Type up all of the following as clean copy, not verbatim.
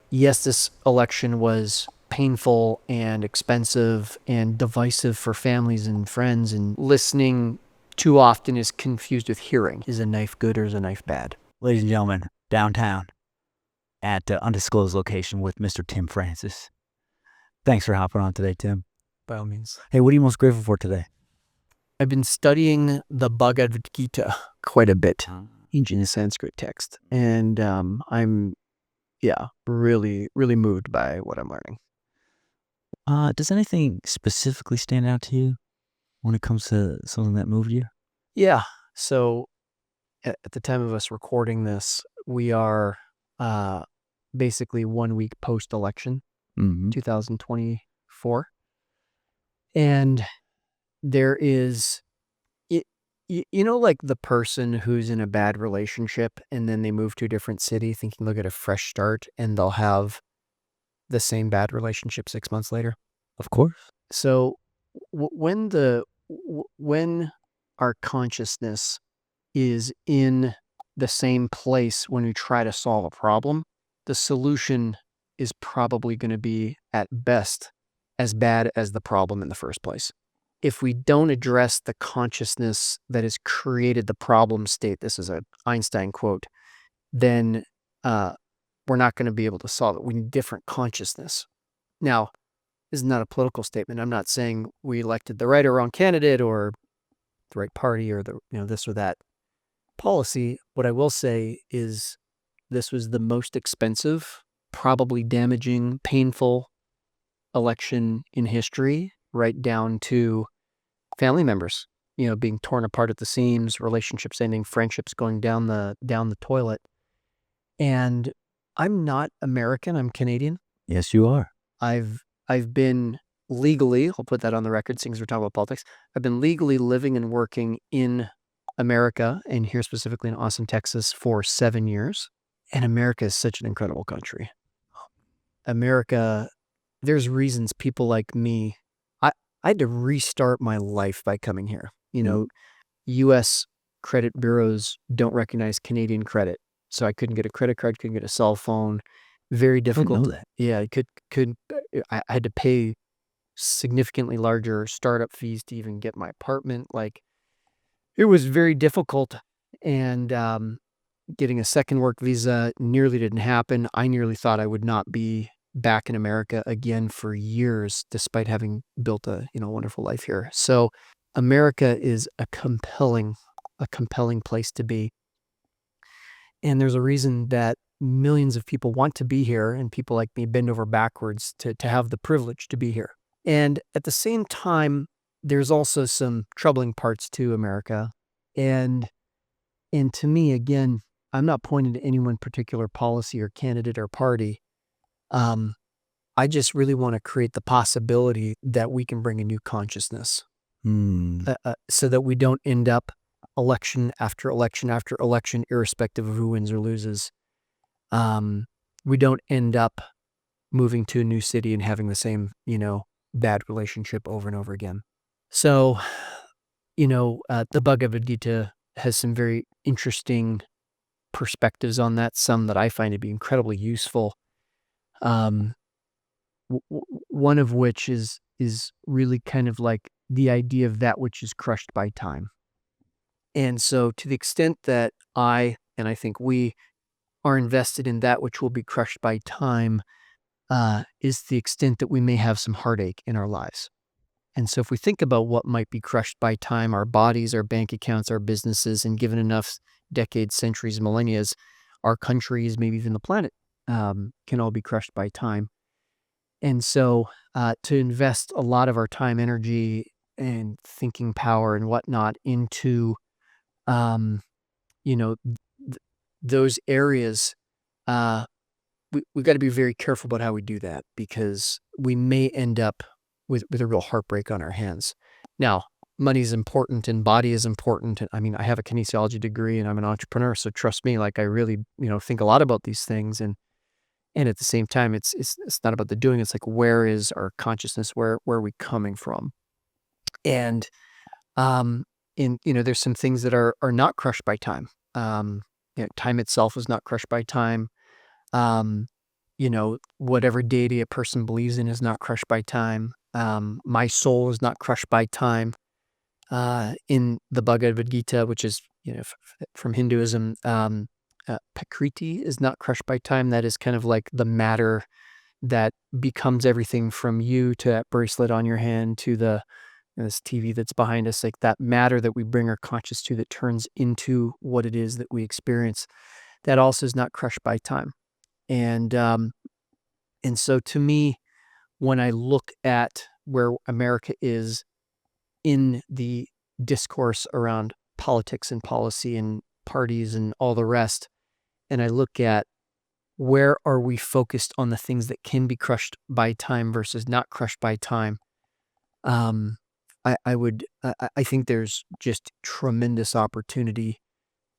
yes, this election was painful and expensive and divisive for families and friends, and listening too often is confused with hearing. Is a knife good or is a knife bad? Ladies and gentlemen, downtown at the undisclosed location with Mr. Tim Francis. Thanks for hopping on today, Tim. By all means. Hey, what are you most grateful for today? I've been studying the Bhagavad Gita quite a bit, ancient Sanskrit text, and I'm really moved by what I'm learning. Does anything specifically stand out to you when it comes to something that moved you? Yeah. So at the time of us recording this, we are basically 1 week post-election, 2024. And there is, like the person who's in a bad relationship and then they move to a different city thinking they'll get a fresh start and they'll have the same bad relationship 6 months later. Of course. So when our consciousness is in the same place when we try to solve a problem, the solution is probably going to be at best as bad as the problem in the first place. If we don't address the consciousness that has created the problem state, this is an Einstein quote, then we're not going to be able to solve it. We need different consciousness. Now, this is not a political statement. I'm not saying we elected the right or wrong candidate or the right party or this or that policy. What I will say is this was the most expensive, probably damaging, painful election in history, right down to family members, being torn apart at the seams, relationships ending, friendships going down the toilet. And I'm not American, I'm Canadian. Yes, you are. I've been legally, I'll put that on the record, since we're talking about politics, I've been legally living and working in America, and here specifically in Austin, Texas, for 7 years. And America is such an incredible country. America, there's reasons people like me, I had to restart my life by coming here. U.S. credit bureaus don't recognize Canadian credit. So I couldn't get a credit card, couldn't get a cell phone. Very difficult. I didn't know that. Yeah, I had to pay significantly larger startup fees to even get my apartment. Like, it was very difficult, and getting a second work visa nearly didn't happen. I nearly thought I would not be back in America again for years, despite having built a wonderful life here. So America is a compelling place to be. And there's a reason that millions of people want to be here, and people like me bend over backwards to have the privilege to be here. And at the same time, there's also some troubling parts to America. And to me, again, I'm not pointing to any one particular policy or candidate or party. I just really want to create the possibility that we can bring a new consciousness, so that we don't end up election after election after election, irrespective of who wins or loses. We don't end up moving to a new city and having the same, bad relationship over and over again. So, the Bhagavad Gita has some very interesting perspectives on that, some that I find to be incredibly useful. One of which is really kind of like the idea of that which is crushed by time. And so to the extent that I think we are invested in that which will be crushed by time, is the extent that we may have some heartache in our lives. And so if we think about what might be crushed by time, our bodies, our bank accounts, our businesses, and given enough decades, centuries, millennia, our countries, maybe even the planet, can all be crushed by time. And so to invest a lot of our time, energy, and thinking power and whatnot into those areas, we've got to be very careful about how we do that, because we may end up with a real heartbreak on our hands. Now, money is important and body is important. I mean, I have a kinesiology degree and I'm an entrepreneur, so trust me, like I really, think a lot about these things. And at the same time, it's not about the doing. It's like, where is our consciousness? Where are we coming from? And there's some things that are not crushed by time. Time itself is not crushed by time. whatever deity a person believes in is not crushed by time. My soul is not crushed by time. In the Bhagavad Gita, which is from Hinduism, Prakriti is not crushed by time. That is kind of like the matter that becomes everything from you to that bracelet on your hand to this TV that's behind us, like that matter that we bring our conscious to that turns into what it is that we experience. That also is not crushed by time. And so to me, when I look at where America is in the discourse around politics and policy and parties and all the rest, and I look at where are we focused on the things that can be crushed by time versus not crushed by time, I think there's just tremendous opportunity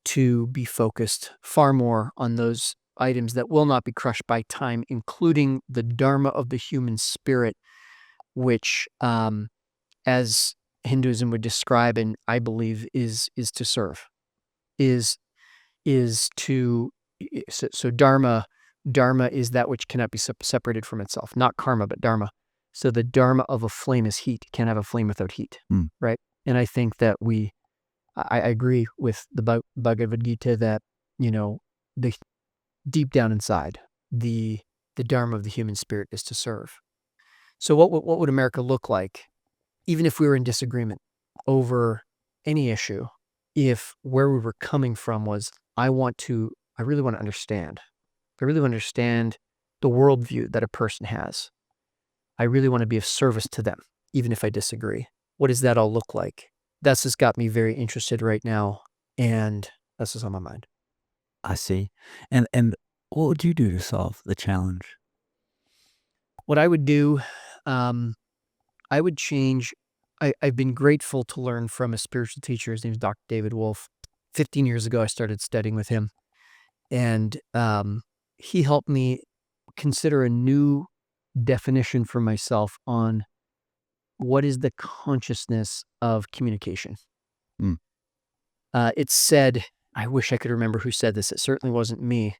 to be focused far more on those items that will not be crushed by time, including the dharma of the human spirit, which, as Hinduism would describe, and I believe is to serve, is to so dharma is that which cannot be separated from itself, not karma but dharma. So the dharma of a flame is heat. You can't have a flame without heat, right? And I think that I agree with the Bhagavad Gita that the deep down inside, the dharma of the human spirit is to serve. So what would America look like, even if we were in disagreement over any issue, if where we were coming from was, I really want to understand. I really want to understand the worldview that a person has. I really want to be of service to them, even if I disagree. What does that all look like? That's just got me very interested right now, and that's what's on my mind. I see. And what would you do to solve the challenge? What I would do, I would change. I've been grateful to learn from a spiritual teacher. His name is Dr. David Wolf. 15 years ago, I started studying with him, and he helped me consider a new definition for myself on what is the consciousness of communication. It's said, I wish I could remember who said this. It certainly wasn't me.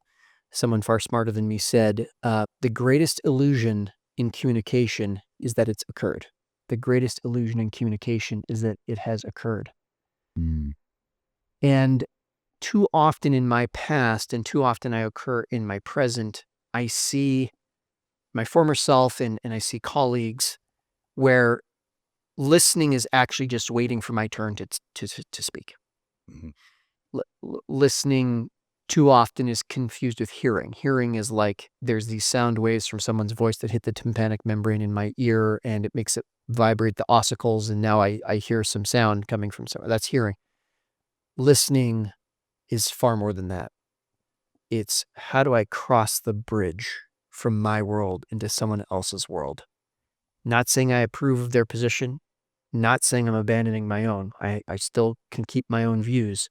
Someone far smarter than me said, the greatest illusion in communication is that it's occurred. The greatest illusion in communication is that it has occurred. And too often in my past, and too often I occur in my present, I see my former self and I see colleagues where listening is actually just waiting for my turn to speak. Listening too often is confused with hearing. Hearing is like there's these sound waves from someone's voice that hit the tympanic membrane in my ear and it makes it vibrate the ossicles, and now I hear some sound coming from somewhere. That's hearing. Listening is far more than that. It's how do I cross the bridge from my world into someone else's world? Not saying I approve of their position, not saying I'm abandoning my own. I still can keep my own views,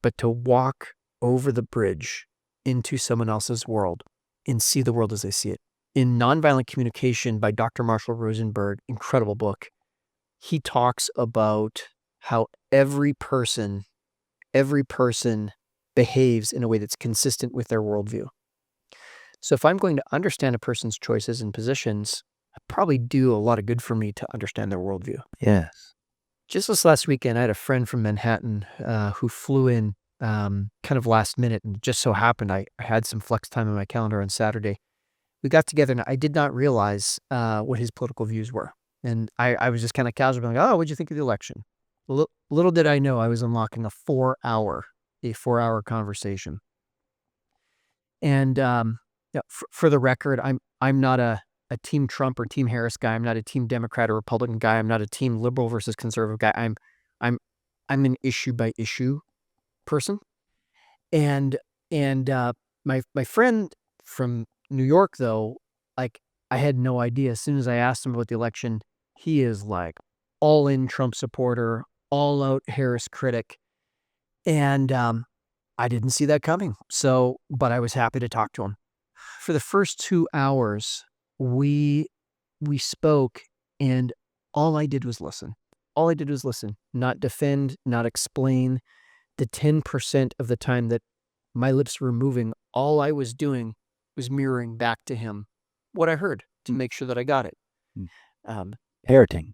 but to walk over the bridge into someone else's world and see the world as they see it. In Nonviolent Communication by Dr. Marshall Rosenberg, incredible book, he talks about how every person behaves in a way that's consistent with their worldview. So if I'm going to understand a person's choices and positions, it probably do a lot of good for me to understand their worldview. Yes. Just this last weekend, I had a friend from Manhattan who flew in kind of last minute, and just so happened I had some flex time in my calendar on Saturday. We got together, and I did not realize what his political views were. And I was just kind of casual, like, oh, what'd you think of the election? Little did I know I was unlocking a 4-hour conversation. And for the record, I'm not a Team Trump or Team Harris guy. I'm not a Team Democrat or Republican guy. I'm not a Team Liberal versus Conservative guy. I'm an issue by issue person. And my friend from New York, though, like, I had no idea. As soon as I asked him about the election, he is like all in Trump supporter, all out Harris critic. And I didn't see that coming. But I was happy to talk to him. For the first 2 hours, we spoke, and all I did was listen. All I did was listen, not defend, not explain. The 10% of the time that my lips were moving, all I was doing was mirroring back to him what I heard to make sure that I got it. Mm. Parroting.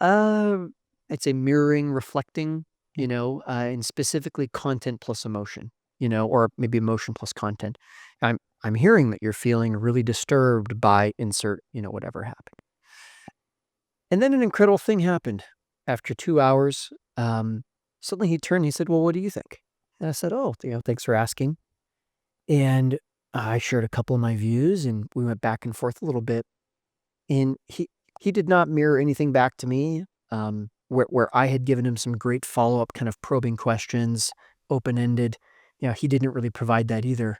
I'd say mirroring, reflecting, and specifically content plus emotion, or maybe emotion plus content. I'm hearing that you're feeling really disturbed by insert, whatever happened. And then an incredible thing happened. After 2 hours, suddenly he turned and he said, "Well, what do you think?" And I said, "Oh, thanks for asking." And I shared a couple of my views and we went back and forth a little bit. And he did not mirror anything back to me, where I had given him some great follow-up kind of probing questions, open-ended. He didn't really provide that either.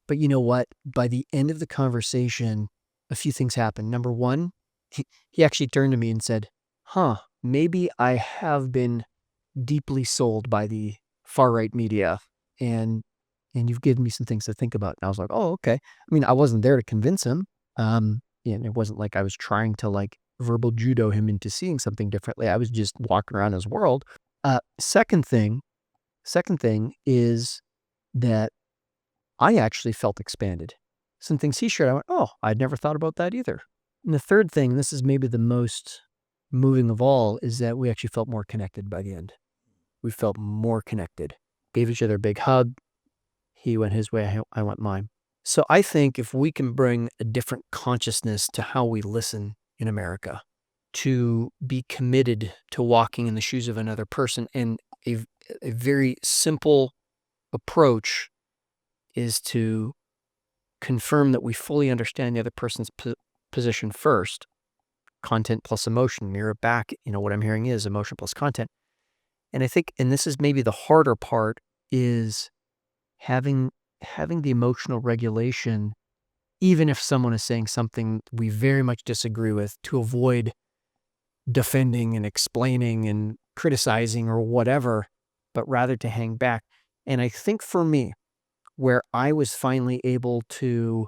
But you know what? By the end of the conversation, a few things happened. Number one, he actually turned to me and said, "Huh, maybe I have been deeply sold by the far-right media, and you've given me some things to think about." And I was like, "Oh, okay." I mean, I wasn't there to convince him. And it wasn't like I was trying to verbal judo him into seeing something differently. I was just walking around his world. Second thing is that I actually felt expanded. Some things he shared, I went, "Oh, I'd never thought about that either." And the third thing, this is maybe the most moving of all, is that we actually felt more connected by the end. We felt more connected. Gave each other a big hug. He went his way, I went mine. So I think if we can bring a different consciousness to how we listen in America, to be committed to walking in the shoes of another person, and a very simple approach is to confirm that we fully understand the other person's position first. Content plus emotion, mirror back. What I'm hearing is emotion plus content. And I think, and this is maybe the harder part, is having the emotional regulation, even if someone is saying something we very much disagree with, to avoid defending and explaining and criticizing or whatever, but rather to hang back. And I think for me, where I was finally able to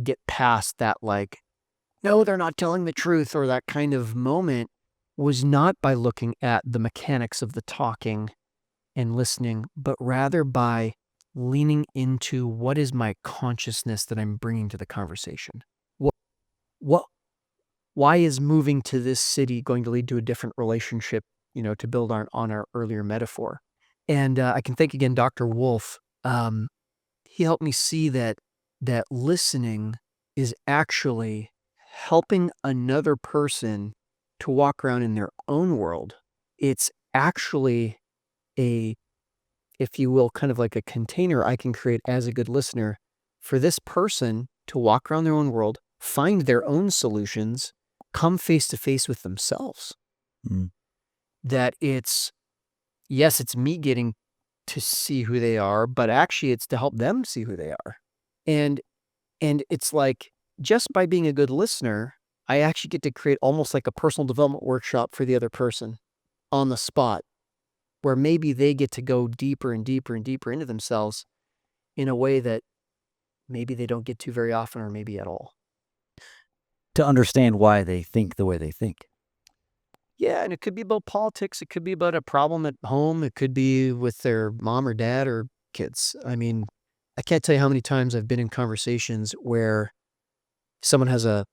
get past that, no, they're not telling the truth, or that kind of moment, was not by looking at the mechanics of the talking and listening, but rather by leaning into what is my consciousness that I'm bringing to the conversation. Why is moving to this city going to lead to a different relationship, to build on our earlier metaphor? And I can thank again Dr. Wolf. He helped me see that listening is actually helping another person to walk around in their own world. It's actually if you will, kind of like a container I can create as a good listener for this person to walk around their own world, find their own solutions, come face to face with themselves. That it's me getting to see who they are, but actually it's to help them see who they are. And it's like, just by being a good listener, I actually get to create almost like a personal development workshop for the other person on the spot, where maybe they get to go deeper and deeper and deeper into themselves in a way that maybe they don't get to very often, or maybe at all. To understand why they think the way they think. Yeah, and it could be about politics. It could be about a problem at home. It could be with their mom or dad or kids. I mean, I can't tell you how many times I've been in conversations where someone has an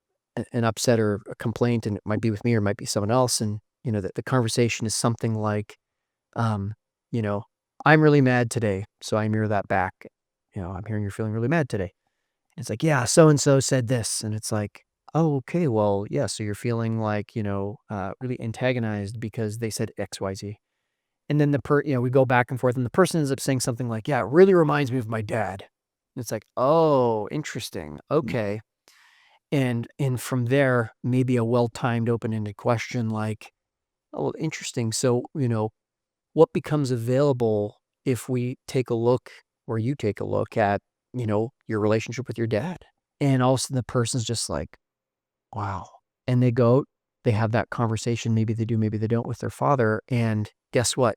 upset or a complaint, and it might be with me or it might be someone else. And, the conversation is something like, I'm really mad today. So I mirror that back. I'm hearing you're feeling really mad today. And it's like, yeah, so-and-so said this. And it's like, oh, okay, well, yeah, so you're feeling like, really antagonized because they said X, Y, Z. And then we go back and forth, and the person ends up saying something like, yeah, it really reminds me of my dad. And it's like, oh, interesting. Okay. And from there, maybe a well-timed, open-ended question like, oh, interesting. So, what becomes available if we take a look, or you take a look at, your relationship with your dad? And all of a sudden the person's just like, wow. And they have that conversation. Maybe they do, maybe they don't, with their father. And guess what?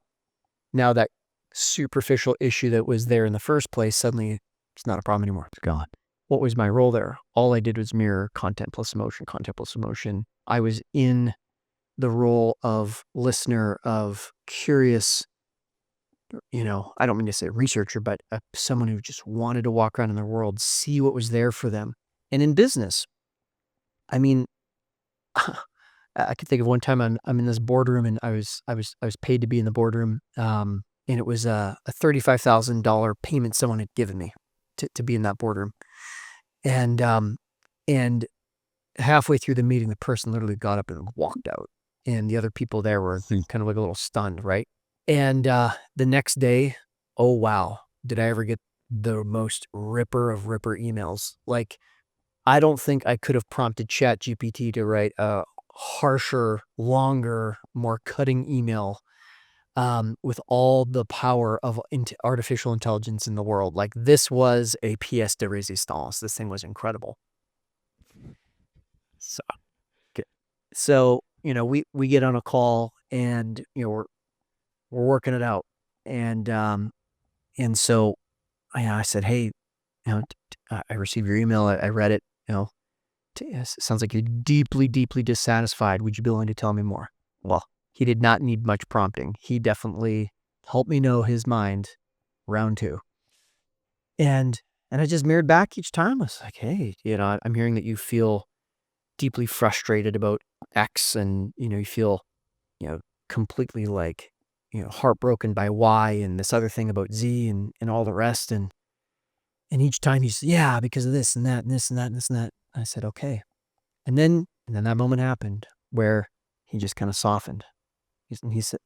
Now that superficial issue that was there in the first place, suddenly it's not a problem anymore. It's gone. What was my role there? All I did was mirror content plus emotion, content plus emotion. I was in the role of listener, of curious, I don't mean to say researcher, but someone who just wanted to walk around in the world, see what was there for them. And in business, I mean, I could think of one time I'm in this boardroom and I was paid to be in the boardroom, and it was a $35,000 payment someone had given me to be in that boardroom, and and halfway through the meeting, the person literally got up and walked out, and the other people there were kind of like a little stunned, right? And the next day, oh wow, did I ever get the most ripper of ripper emails? Like, I don't think I could have prompted ChatGPT to write a harsher, longer, more cutting email, with all the power of artificial intelligence in the world. Like, this was a pièce de résistance. This thing was incredible. So, so we get on a call and we're working it out, and so I said, hey, I received your email. I read it. Yes, it sounds like you're deeply, deeply dissatisfied. Would you be willing to tell me more? Well, he did not need much prompting. He definitely helped me know his mind. Round two. And I just mirrored back each time. I was like, hey, I'm hearing that you feel deeply frustrated about X, and, you feel, completely like, heartbroken by Y, and this other thing about Z, and all the rest. And each time he said, yeah, because of this and that and this and that and this and that. I said, okay. And then that moment happened where he just kind of softened. He said,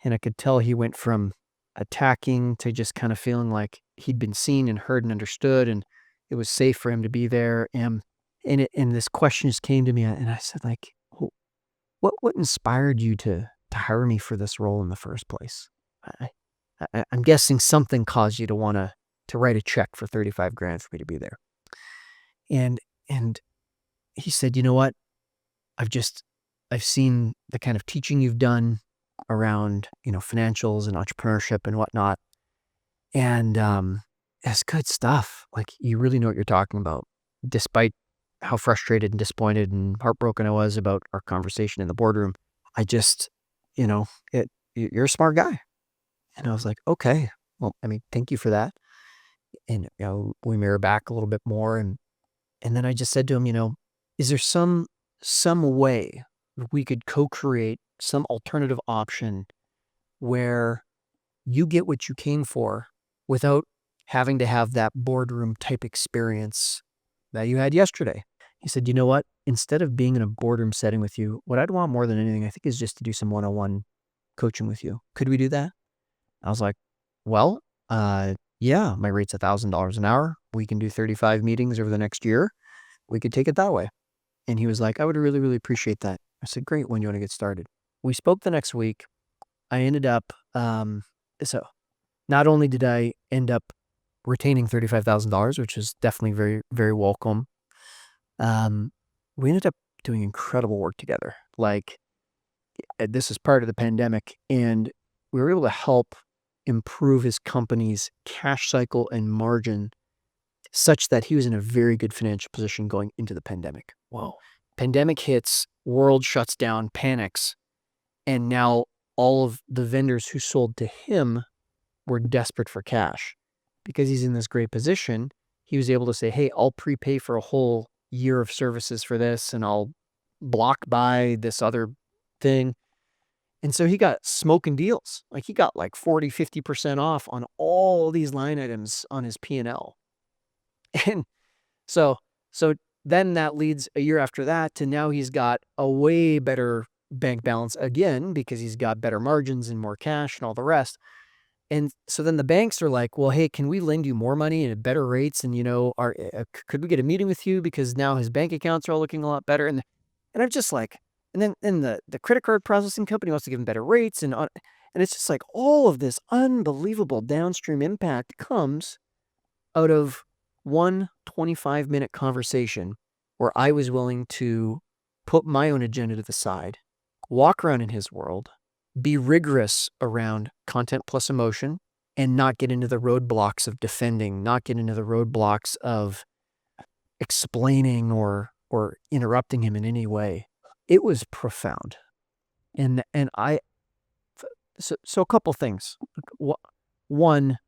and I could tell he went from attacking to just kind of feeling like he'd been seen and heard and understood, and it was safe for him to be there. And this question just came to me, and I said, like, what inspired you to hire me for this role in the first place? I'm guessing something caused you to want to write a check for 35 grand for me to be there. And he said, you know what? I've seen the kind of teaching you've done around, financials and entrepreneurship and whatnot. And it's good stuff. Like, you really know what you're talking about, despite how frustrated and disappointed and heartbroken I was about our conversation in the boardroom. I just, you're a smart guy. And I was like, okay, well, thank you for that. And, we mirror back a little bit more. And then I just said to him, is there some way we could co-create some alternative option where you get what you came for without having to have that boardroom type experience that you had yesterday? He said, you know what? Instead of being in a boardroom setting with you, what I'd want more than anything, I think, is just to do some one-on-one coaching with you. Could we do that? I was like, well, yeah, my rate's $1,000 an hour. We can do 35 meetings over the next year. We could take it that way. And he was like, I would really, really appreciate that. I said, great. When do you want to get started? We spoke the next week. I ended up, so not only did I end up retaining $35,000, which is definitely very, very welcome, we ended up doing incredible work together. Like, this is part of the pandemic, and we were able to help improve his company's cash cycle and margin such that he was in a very good financial position going into the pandemic. Whoa. Pandemic hits, world shuts down, panics, and now all of the vendors who sold to him were desperate for cash. Because he's in this great position, he was able to say, hey, I'll prepay for a whole year of services for this, and I'll block buy this other thing. And so he got smoking deals. Like, he got like 40, 50% off on all these line items on his P&L. And so then that leads a year after that to now he's got a way better bank balance again, because he's got better margins and more cash and all the rest. And so then the banks are like, well, hey, can we lend you more money and at better rates? And, could we get a meeting with you? Because now his bank accounts are all looking a lot better. And I'm just like, and then the credit card processing company wants to give him better rates. And it's just like all of this unbelievable downstream impact comes out of one 25-minute conversation where I was willing to put my own agenda to the side, walk around in his world, be rigorous around content plus emotion, and not get into the roadblocks of defending, not get into the roadblocks of explaining or interrupting him in any way. It was profound. And so a couple things. one,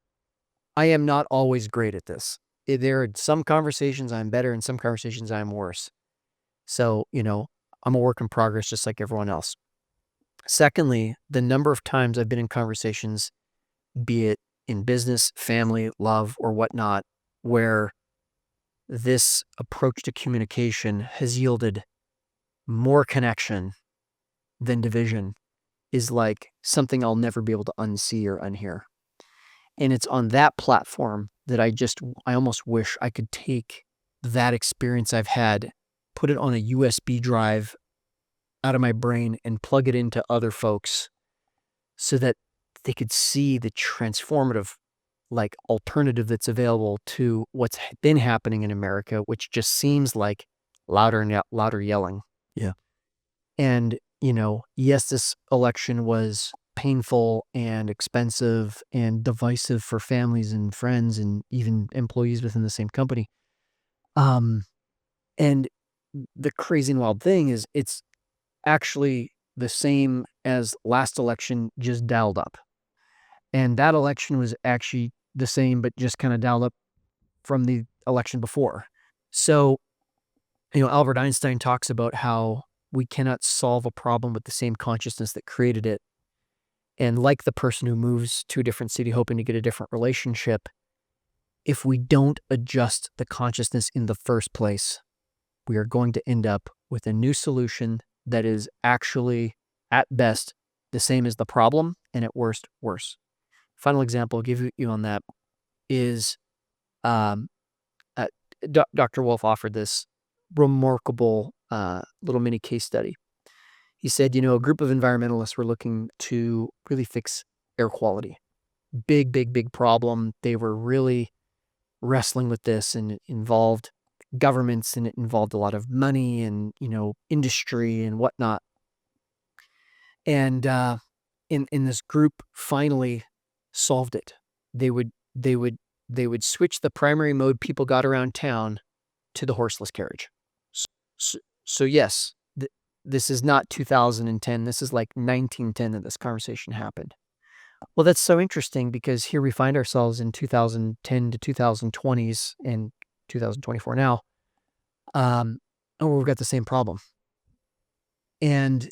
I am not always great at this. There are some conversations I'm better and some conversations I'm worse. So, I'm a work in progress just like everyone else. Secondly, the number of times I've been in conversations, be it in business, family, love, or whatnot, where this approach to communication has yielded more connection than division is like something I'll never be able to unsee or unhear. And it's on that platform that I almost wish I could take that experience I've had, put it on a USB drive out of my brain and plug it into other folks so that they could see the transformative alternative that's available to what's been happening in America, which just seems like louder and louder yelling. Yeah. And, yes, this election was painful and expensive and divisive for families and friends and even employees within the same company. And the crazy and wild thing is it's actually the same as last election, just dialed up. And that election was actually the same, but just kind of dialed up from the election before. So, Albert Einstein talks about how we cannot solve a problem with the same consciousness that created it. And like the person who moves to a different city hoping to get a different relationship, if we don't adjust the consciousness in the first place, we are going to end up with a new solution that is actually, at best, the same as the problem, and at worst, worse. Final example I'll give you on that is Dr. Wolf offered this remarkable little mini case study. He said, a group of environmentalists were looking to really fix air quality. Big, big, big problem. They were really wrestling with this, and it involved governments, and it involved a lot of money and, industry and whatnot. And in this group finally solved it. They would switch the primary mode people got around town to the horseless carriage. So yes, this is not 2010. This is like 1910 that this conversation happened. Well, that's so interesting because here we find ourselves in 2010 to 2020s and 2024 now, and we've got the same problem. And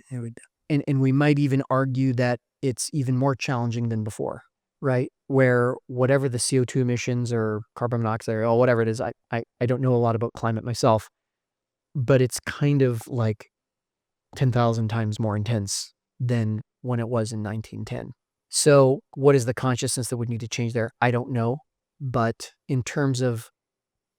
we might even argue that it's even more challenging than before, right? Where whatever the CO2 emissions or carbon monoxide or whatever it is, I don't know a lot about climate myself, but it's kind of like 10,000 times more intense than when it was in 1910. So what is the consciousness that would need to change there? I don't know. But in terms of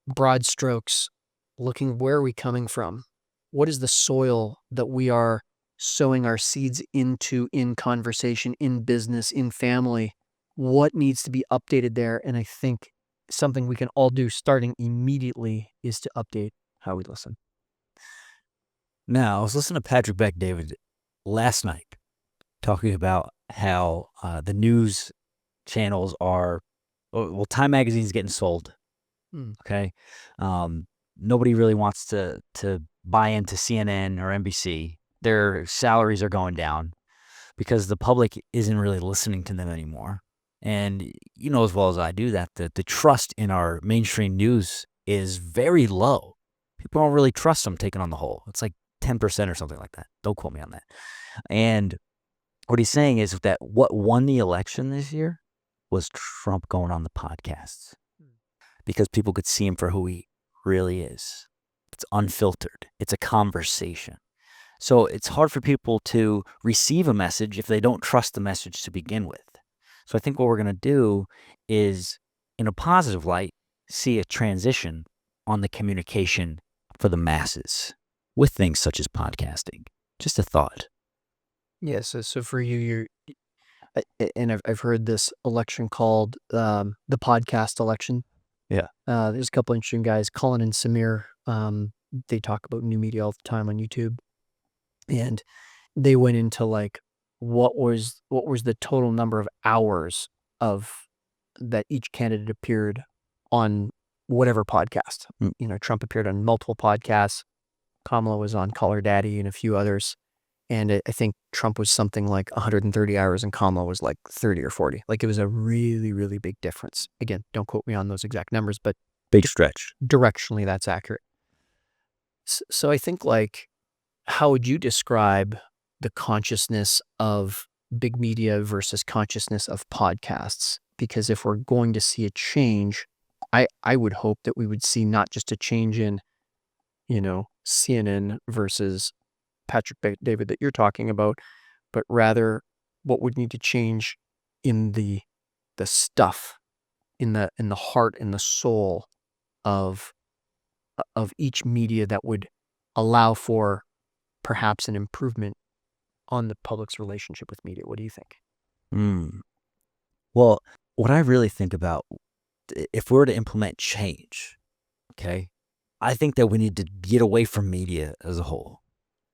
broad strokes, looking where are we coming from? What is the soil that we are sowing our seeds into in conversation, in business, in family? What needs to be updated there? And I think something we can all do starting immediately is to update how we listen. Now, I was listening to Patrick Bet-David last night talking about how the news channels are, Time Magazine's getting sold. Okay. Nobody really wants to buy into CNN or NBC. Their salaries are going down because the public isn't really listening to them anymore. And you know as well as I do that the trust in our mainstream news is very low. People don't really trust them taken on the whole. It's like 10% or something like that. Don't quote me on that. And what he's saying is that what won the election this year was Trump going on the podcasts because people could see him for who he really is. It's unfiltered. It's a conversation. So it's hard for people to receive a message if they don't trust the message to begin with. So I think what we're going to do is, in a positive light, see a transition on the communication for the masses with things such as podcasting. Just a thought. Yeah, so for you, and I've heard this election called the podcast election. Yeah. There's a couple interesting guys, Colin and Samir. They talk about new media all the time on YouTube, and they went into like what was the total number of hours of that each candidate appeared on whatever podcast. Trump appeared on multiple podcasts. Kamala was on Call Her Daddy and a few others. And I think Trump was something like 130 hours and Kamala was like 30 or 40. Like it was a really, really big difference. Again, don't quote me on those exact numbers, but Big stretch. directionally that's accurate. So I think like, how would you describe the consciousness of big media versus consciousness of podcasts? Because if we're going to see a change, I would hope that we would see not just a change in, CNN versus Patrick David that you're talking about, but rather what would need to change in the stuff, in the heart, in the soul of each media that would allow for perhaps an improvement on the public's relationship with media. What do you think? Mm. Well, what I really think about, if we were to implement change, okay, I think that we need to get away from media as a whole.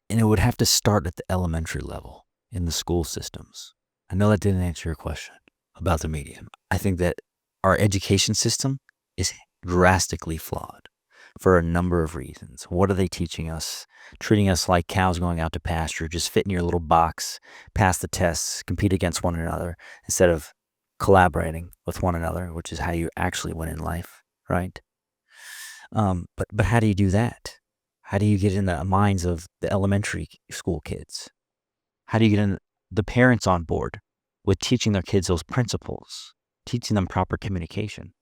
And it would have to start at the elementary level in the school systems. I know that didn't answer your question about the media. I think that our education system is drastically flawed for a number of reasons. What are they teaching us? Treating us like cows going out to pasture, just fit in your little box, pass the tests, compete against one another, instead of collaborating with one another, which is how you actually win in life, right? But how do you do that? How do you get in the minds of the elementary school kids? How do you get in the parents on board with teaching their kids those principles, teaching them proper communication?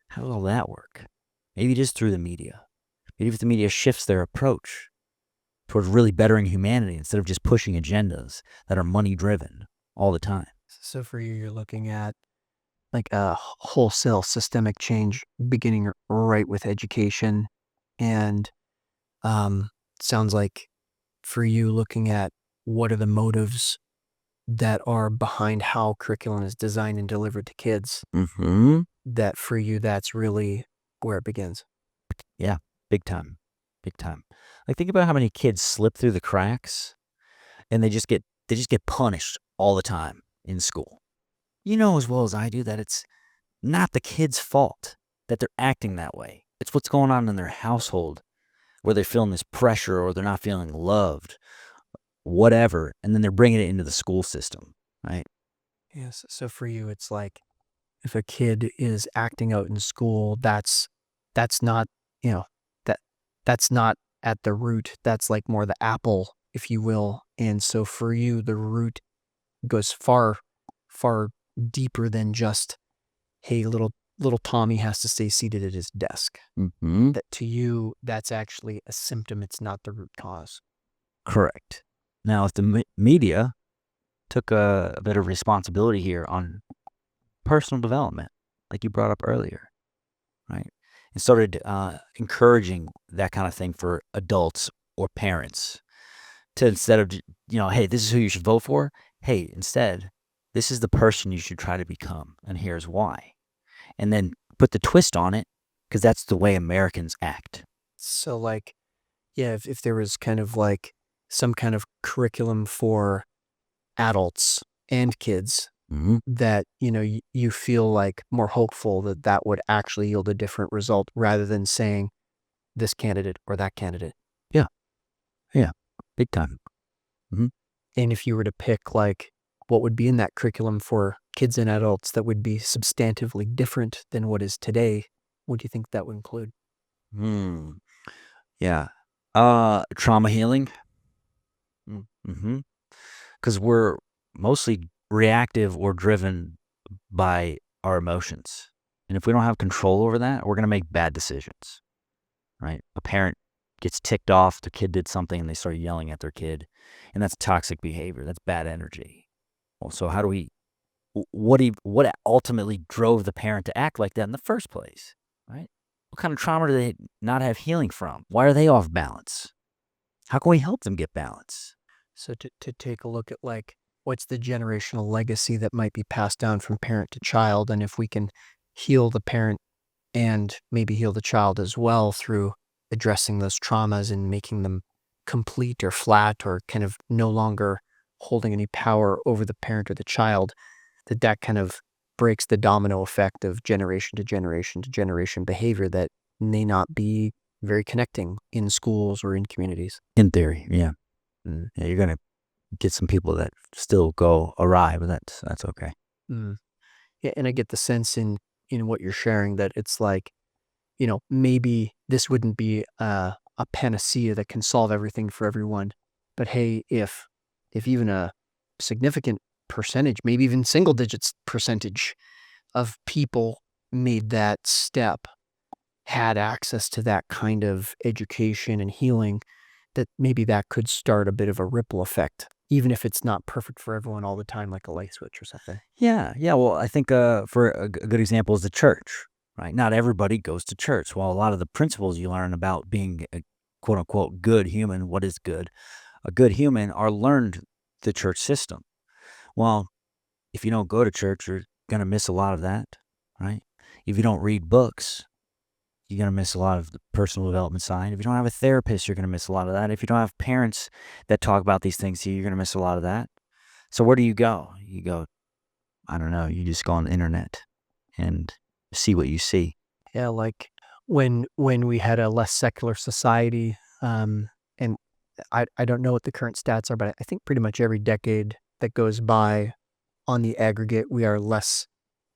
How does all that work? Maybe just through the media. Maybe if the media shifts their approach towards really bettering humanity instead of just pushing agendas that are money driven all the time. So for you, you're looking at like a wholesale systemic change beginning right with education. And sounds like for you looking at what are the motives that are behind how curriculum is designed and delivered to kids, Mm-hmm. that for you, that's really where it begins. Yeah, big time. Big time. Like think about how many kids slip through the cracks and they just get punished all the time in school. You know as well as I do that it's not the kid's fault that they're acting that way. It's what's going on in their household where they're feeling this pressure or they're not feeling loved, whatever, and then they're bringing it into the school system, right? Yes. So for you, it's like if a kid is acting out in school, that's not, you know, that that's not at the root. That's like more the apple, if you will. And so for you, the root goes far, far deeper than just, hey, little Tommy has to stay seated at his desk. Mm-hmm. That to you, that's actually a symptom. It's not the root cause. Correct. Now, if the media took a bit of responsibility here on personal development, like you brought up earlier, right? And started encouraging that kind of thing for adults or parents to instead of, hey, this is who you should vote for. Hey, instead, this is the person you should try to become. And here's why. And then put the twist on it because that's the way Americans act. So like, yeah, if there was kind of like some kind of curriculum for adults and kids Mm-hmm. that, you feel like more hopeful that that would actually yield a different result rather than saying this candidate or that candidate. Yeah. Yeah. Big time. Mm-hmm. And if you were to pick like what would be in that curriculum for kids and adults that would be substantively different than what is today, what do you think that would include? Yeah. Trauma healing. Mm-hmm. Because we're mostly reactive or driven by our emotions. And if we don't have control over that, we're going to make bad decisions, right? A parent gets ticked off, their kid did something, and they start yelling at their kid. And that's toxic behavior. That's bad energy. Well, so how do we, what ultimately drove the parent to act like that in the first place, right? What kind of trauma do they not have healing from? Why are they off balance? How can we help them get balance? So to take a look at like what's the generational legacy that might be passed down from parent to child, and if we can heal the parent and maybe heal the child as well through addressing those traumas and making them complete or flat or kind of no longer holding any power over the parent or the child, that kind of breaks the domino effect of generation to generation to generation behavior that may not be very connecting in schools or in communities. In theory, yeah. Mm. Yeah, you're going to get some people that still go awry, but that's okay. Mm. Yeah, and I get the sense in what you're sharing that it's like, maybe this wouldn't be a panacea that can solve everything for everyone. But hey, if even a significant percentage, maybe even single digits percentage of people made that step, had access to that kind of education and healing, that maybe that could start a bit of a ripple effect, even if it's not perfect for everyone all the time, like a light switch or something. Yeah, yeah. Well, I think for a good example is the church, right? Not everybody goes to church. Well, a lot of the principles you learn about being a quote unquote good human, what is good, a good human, are learned the church system. Well, if you don't go to church, you're gonna miss a lot of that, right? If you don't read books, you're gonna miss a lot of the personal development side. If you don't have a therapist, you're gonna miss a lot of that. If you don't have parents that talk about these things to you, you're gonna miss a lot of that. So where do you go? You go, I don't know, you just go on the internet and see what you see. Yeah, like when we had a less secular society, and I don't know what the current stats are, but I think pretty much every decade that goes by, on the aggregate, we are less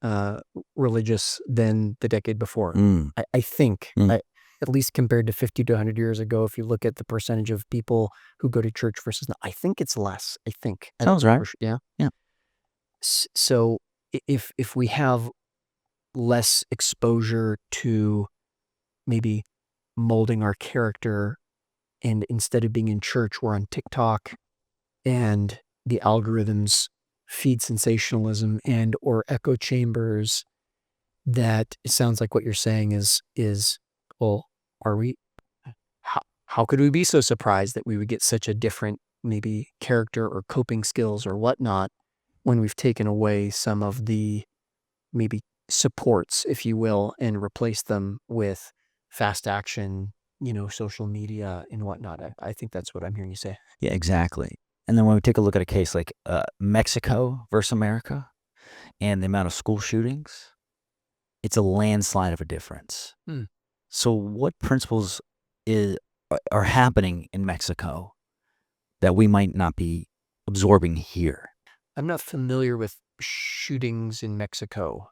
uh, religious than the decade before. Mm, I think, mm. at least compared to 50 to 100 years ago, if you look at the percentage of people who go to church versus not, I think it's less. I think. I don't Sounds know right. for sure. Yeah. Yeah. So if we have less exposure to maybe molding our character, and instead of being in church, we're on TikTok, and the algorithms feed sensationalism and or echo chambers, that it sounds like what you're saying is well, are we how could we be so surprised that we would get such a different maybe character or coping skills or whatnot when we've taken away some of the maybe supports, if you will, and replace them with fast action, social media and whatnot. I think that's what I'm hearing you say. Yeah, exactly. And then when we take a look at a case like Mexico versus America and the amount of school shootings, it's a landslide of a difference. Hmm. So what principles are happening in Mexico that we might not be absorbing here? I'm not familiar with shootings in Mexico.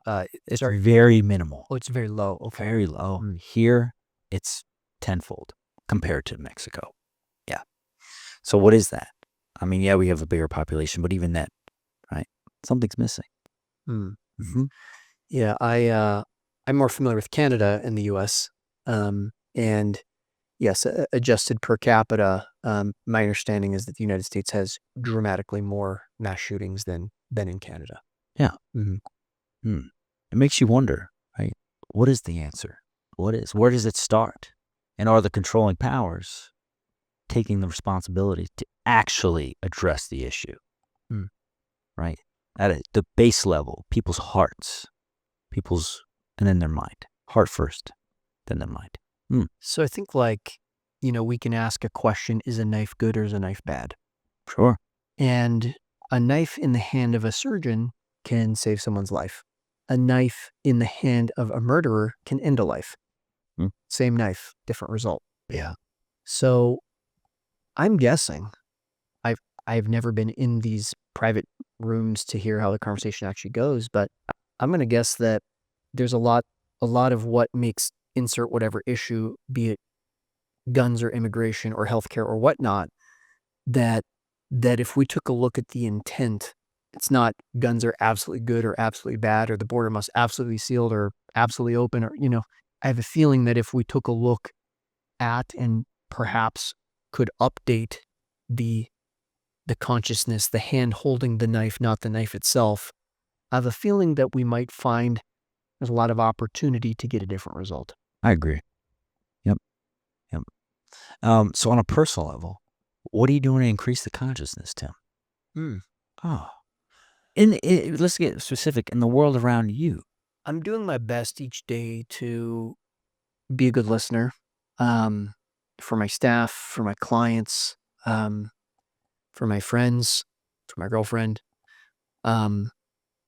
It's Sorry. very minimal, Oh, it's very low. Okay. very low. Hmm. Here, it's tenfold compared to Mexico. Yeah. So what is that? I mean, yeah, we have a bigger population, but even then, right? Something's missing. Hmm. Hmm. Yeah, I'm more familiar with Canada and the U.S. And yes, adjusted per capita. My understanding is that the United States has dramatically more mass shootings than in Canada. Yeah. Mhm. Hmm. It makes you wonder, right? What is the answer? Where does it start? And are the controlling powers taking the responsibility to actually address the issue? Hmm. Right? The base level, people's hearts, and then their mind. Heart first, then their mind. So I think we can ask a question: is a knife good or is a knife bad? Sure. And a knife in the hand of a surgeon can save someone's life. A knife in the hand of a murderer can end a life. Hmm. Same knife, different result. Yeah. So I'm guessing, I've never been in these private rooms to hear how the conversation actually goes, but I'm going to guess that there's a lot of what makes insert whatever issue, be it guns or immigration or healthcare or whatnot, that if we took a look at the intent, it's not guns are absolutely good or absolutely bad, or the border must absolutely be sealed or absolutely open, or I have a feeling that if we took a look at and perhaps could update the consciousness, the hand holding the knife, not the knife itself, I have a feeling that we might find there's a lot of opportunity to get a different result. I agree. Yep. Yep. So on a personal level, what are you doing to increase the consciousness, Tim? Hmm. Oh, let's get specific. In the world around you. I'm doing my best each day to be a good listener, for my staff, for my clients, for my friends, for my girlfriend. Um,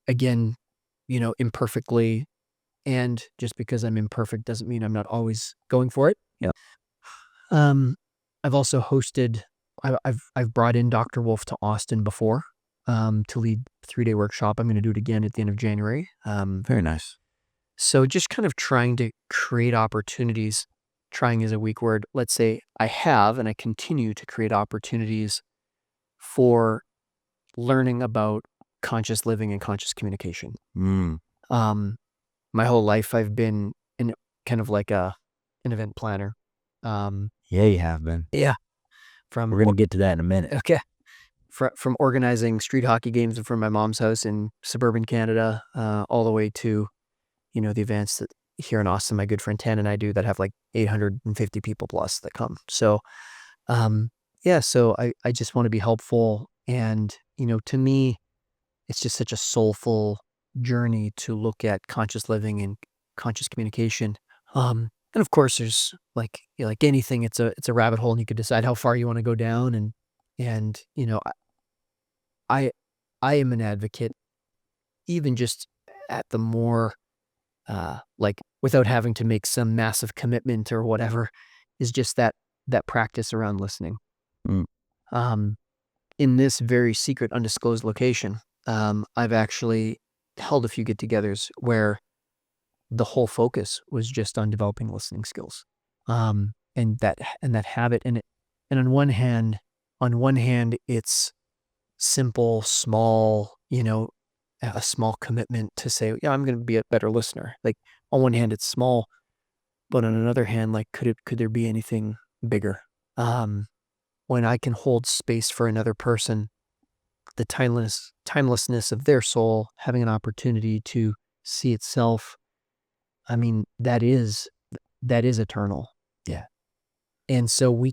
Again, imperfectly, and just because I'm imperfect doesn't mean I'm not always going for it. Yep. Um, I've also hosted I've brought in Dr. Wolf to Austin before, to lead a 3-day workshop. I'm gonna do it again at the end of January. Very nice. So just kind of trying to create opportunities, trying is a weak word. Let's say I have and I continue to create opportunities for learning about conscious living and conscious communication. Mm. My whole life I've been in kind of like an event planner. Yeah, you have been. Yeah, from We're gonna get to that in a minute. okay, from organizing street hockey games from my mom's house in suburban Canada, all the way to the events that here in Austin, my good friend Tan and I do that have like 850 people plus that come. So, yeah, so I just want to be helpful. And, to me, it's just such a soulful journey to look at conscious living and conscious communication. And of course, there's like anything, it's a rabbit hole, and you could decide how far you want to go down. And I I am an advocate, even just at the more like without having to make some massive commitment or whatever, is just that practice around listening. Mm. Um, in this very secret, undisclosed location, I've actually held a few get-togethers where the whole focus was just on developing listening skills, and that habit. And on one hand, it's simple, small, a small commitment to say, yeah, I'm going to be a better listener. Like on one hand, it's small, but on another hand, like could there be anything bigger? When I can hold space for another person, the timelessness of their soul, having an opportunity to see itself, I mean, that is eternal. Yeah. And so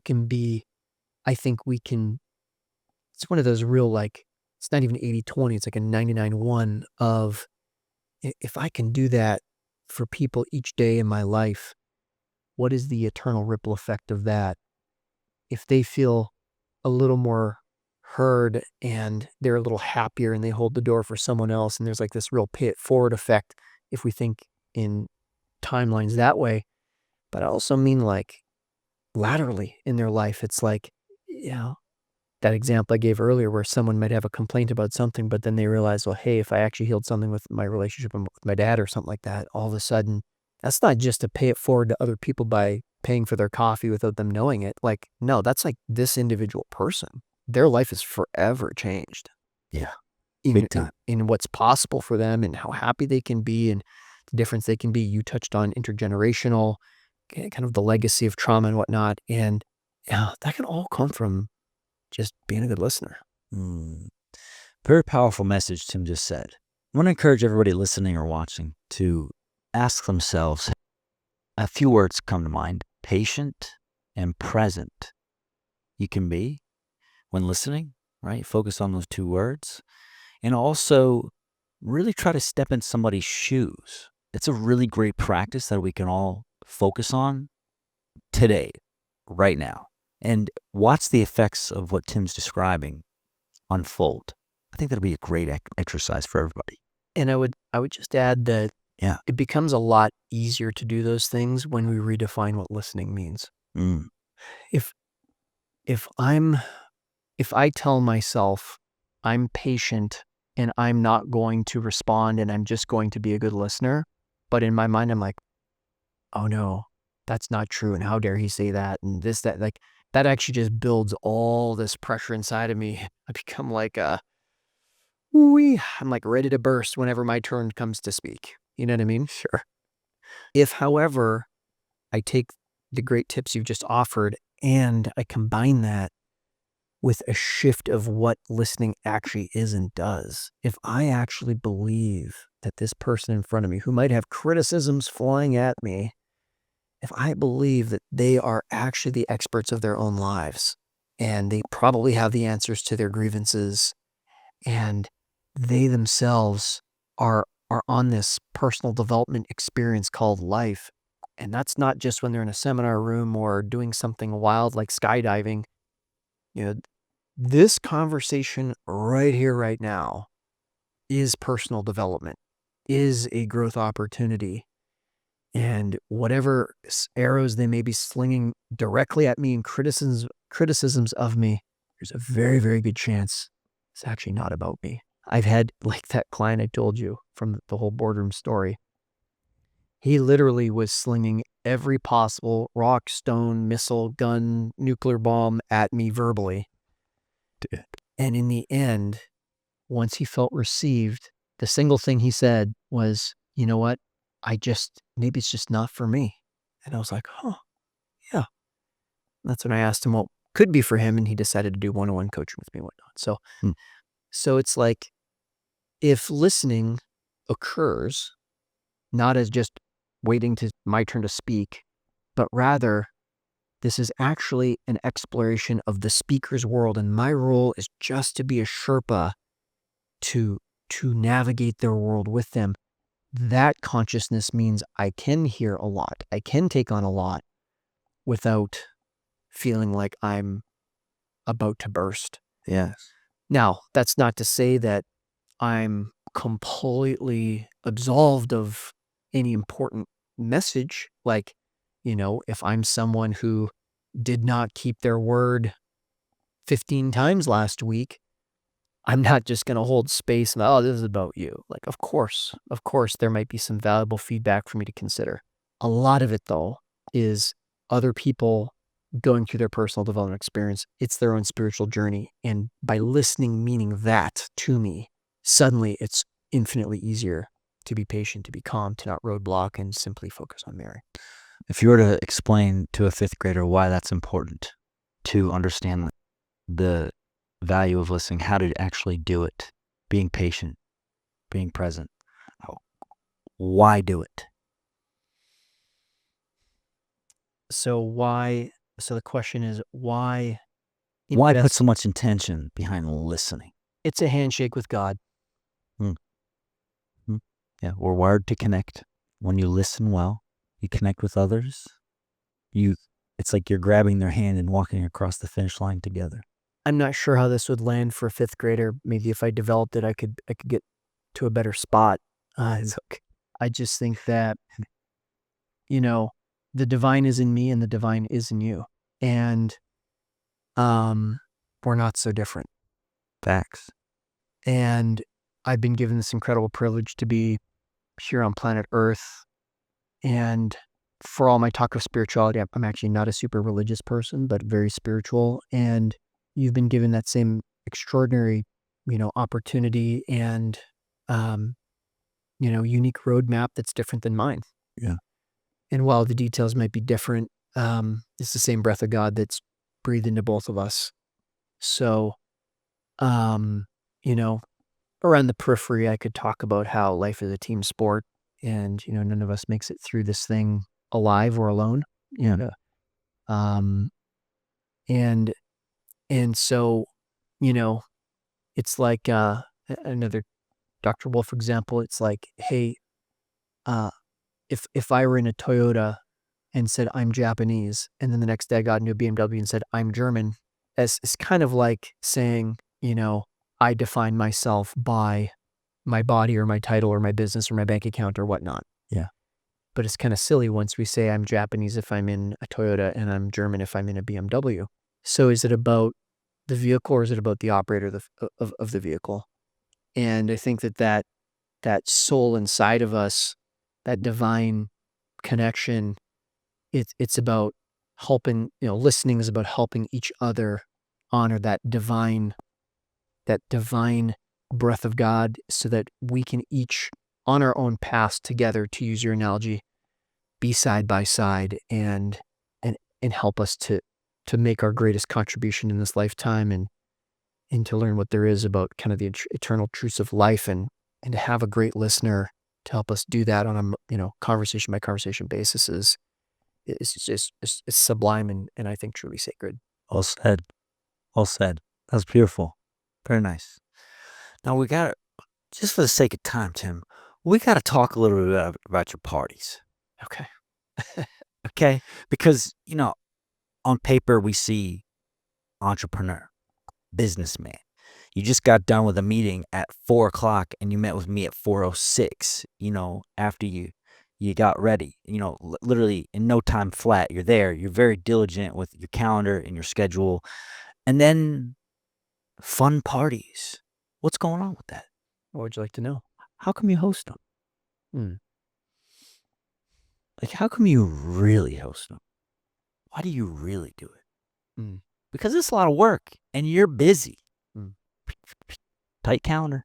I think we can, it's one of those real, like, it's not even 80/20, it's like a 99/1 of, if I can do that for people each day in my life, what is the eternal ripple effect of that? If they feel a little more heard and they're a little happier and they hold the door for someone else, and there's like this real pay it forward effect if we think in timelines that way. But I also mean like laterally in their life. It's like, you know, that example I gave earlier where someone might have a complaint about something, but then they realize, well, hey, if I actually healed something with my relationship with my dad or something like that, all of a sudden, that's not just to pay it forward to other people by paying for their coffee without them knowing it. Like, no, that's like this individual person. Their life is forever changed Yeah. in, Big time. in what's possible for them and how happy they can be and the difference they can be. You touched on intergenerational, kind of the legacy of trauma and whatnot. And that can all come from just being a good listener. Mm. Very powerful message Tim just said. I want to encourage everybody listening or watching to ask themselves, a few words come to mind: patient and present. You can be when listening, right? Focus on those two words. And also really try to step in somebody's shoes. It's a really great practice that we can all focus on today, right now, and watch the effects of what Tim's describing unfold. I think that'll be a great exercise for everybody. And I would just add that Yeah. it becomes a lot easier to do those things when we redefine what listening means. Mm. If if I tell myself I'm patient and I'm not going to respond and I'm just going to be a good listener, but in my mind I'm like, oh no, that's not true, and how dare he say that, and this, that, like, that actually just builds all this pressure inside of me. I become like I'm like ready to burst whenever my turn comes to speak. You know what I mean? Sure. If, however, I take the great tips you've just offered and I combine that with a shift of what listening actually is and does, if I actually believe that this person in front of me who might have criticisms flying at me, if I believe that they are actually the experts of their own lives and they probably have the answers to their grievances and they themselves are on this personal development experience called life, and that's not just when they're in a seminar room or doing something wild like skydiving. You know, this conversation right here, right now, is personal development, is a growth opportunity. And whatever arrows they may be slinging directly at me and criticisms of me, there's a very, very good chance it's actually not about me. I've had, like that client I told you from the whole boardroom story. He literally was slinging every possible rock, stone, missile, gun, nuclear bomb at me verbally. And in the end, once he felt received, the single thing he said was, you know what? Maybe it's just not for me. And I was like, huh, yeah. That's when I asked him what could be for him, and he decided to do one-on-one coaching with me and whatnot. So it's like, if listening occurs, not as just waiting to my turn to speak, but rather this is actually an exploration of the speaker's world, and my role is just to be a Sherpa to navigate their world with them. That consciousness means I can hear a lot. I can take on a lot without feeling like I'm about to burst. Yes. Now, that's not to say that I'm completely absolved of any important message. Like, if I'm someone who did not keep their word 15 times last week, I'm not just going to hold space and, oh, this is about you. Like, of course, there might be some valuable feedback for me to consider. A lot of it, though, is other people going through their personal development experience. It's their own spiritual journey. And by listening, meaning that to me, suddenly it's infinitely easier to be patient, to be calm, to not roadblock, and simply focus on Mary. If you were to explain to a fifth grader why that's important to understand the value of listening, how to actually do it, being patient, being present, why do it? So the question is, why put so much intention behind listening? It's a handshake with God. Yeah, we're wired to connect. When you listen well, you connect with others. It's like you're grabbing their hand and walking across the finish line together. I'm not sure how this would land for a fifth grader. Maybe if I developed it, I could get to a better spot. I just think that, the divine is in me and the divine is in you. And we're not so different. Facts. And I've been given this incredible privilege to be here on planet Earth. And for all my talk of spirituality, I'm actually not a super religious person, but very spiritual. And you've been given that same extraordinary, opportunity and, unique roadmap that's different than mine. Yeah. And while the details might be different, it's the same breath of God that's breathed into both of us. So, around the periphery, I could talk about how life is a team sport and, none of us makes it through this thing alive or alone. Yeah. And so, it's like, another Dr. Wolf example. It's like, hey, if I were in a Toyota and said, I'm Japanese, and then the next day I got into a BMW and said, I'm German, it's kind of like saying, I define myself by my body or my title or my business or my bank account or whatnot. Yeah. But it's kind of silly once we say I'm Japanese if I'm in a Toyota and I'm German if I'm in a BMW. So is it about the vehicle or is it about the operator of the vehicle? And I think that soul inside of us, that divine connection, it's about helping, listening is about helping each other honor that divine breath of God so that we can each, on our own paths together, to use your analogy, be side by side and help us to make our greatest contribution in this lifetime and to learn what there is about kind of the eternal truths of life and to have a great listener to help us do that on a, conversation by conversation basis is just it's sublime and I think truly sacred. All said. That's beautiful. Very nice. Now we got, just for the sake of time, Tim, we got to talk a little bit about your parties. Okay. Okay? Because, on paper we see entrepreneur, businessman. You just got done with a meeting at 4:00 and you met with me at 4:06, after you got ready, literally in no time flat. You're there. You're very diligent with your calendar and your schedule. And then fun parties. What's going on with that? What would you like to know? How come you host them? Hmm. Like, how come you really host them? Why do you really do it? Hmm. Because it's a lot of work, and you're busy. Hmm. Tight calendar.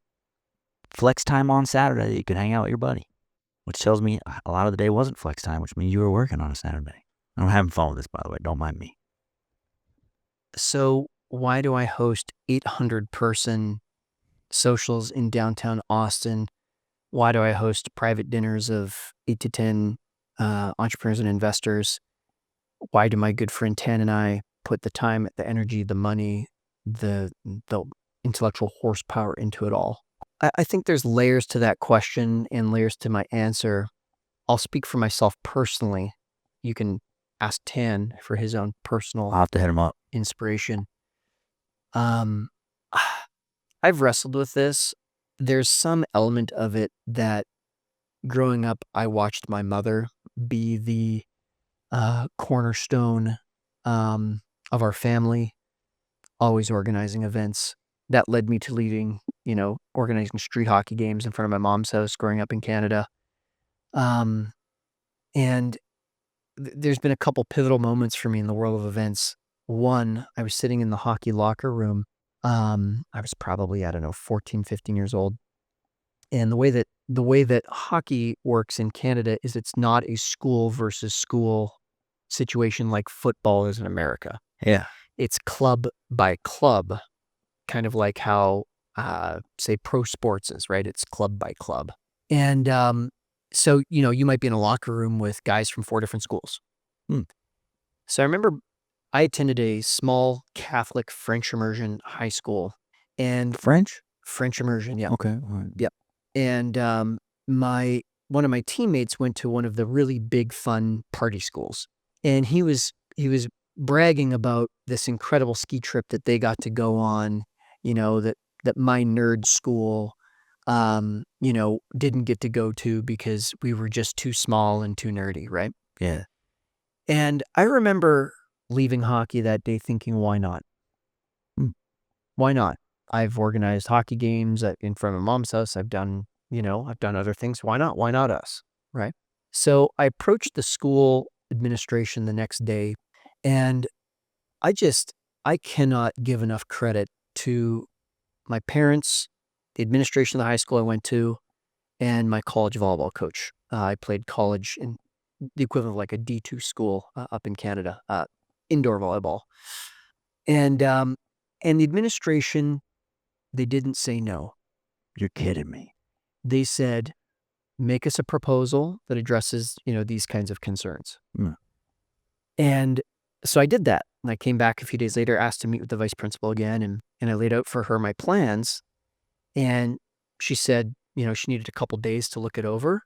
Flex time on Saturday, you could hang out with your buddy. Which tells me a lot of the day wasn't flex time, which means you were working on a Saturday. I'm having fun with this, by the way. Don't mind me. So why do I host 800-person socials in downtown Austin? Why do I host private dinners of 8 to 10 entrepreneurs and investors? Why do my good friend Tan and I put the time, the energy, the money, the intellectual horsepower into it all? I think there's layers to that question and layers to my answer. I'll speak for myself personally. You can ask Tan for his own personal I'll have to hit him up. inspiration. I've wrestled with this. There's some element of it that growing up, I watched my mother be the cornerstone of our family, always organizing events. That led me to leading, organizing street hockey games in front of my mom's house growing up in Canada. And there's been a couple pivotal moments for me in the world of events. One, I was sitting in the hockey locker room. I was probably, 14, 15 years old. And the way that hockey works in Canada is it's not a school versus school situation like football is in America. Yeah. It's club by club, kind of like how, say, pro sports is, right? It's club by club. And so, you might be in a locker room with guys from 4 different schools. So I remember I attended a small Catholic French immersion high school. And French immersion, yeah. Okay. All right. Yep. And one of my teammates went to one of the really big fun party schools. And he was bragging about this incredible ski trip that they got to go on, that my nerd school didn't get to go to because we were just too small and too nerdy, right? Yeah. And I remember leaving hockey that day thinking, why not? Why not? I've organized hockey games in front of mom's house. I've done other things. Why not? Why not us? Right? So I approached the school administration the next day, and I cannot give enough credit to my parents, the administration of the high school I went to, and my college volleyball coach. I played college in the equivalent of like a D2 school up in Canada, indoor volleyball. And the administration, they didn't say no. You're kidding me. They said, make us a proposal that addresses, these kinds of concerns. And so I did that. And I came back a few days later, asked to meet with the vice principal again, and I laid out for her my plans. And she said, she needed a couple days to look it over.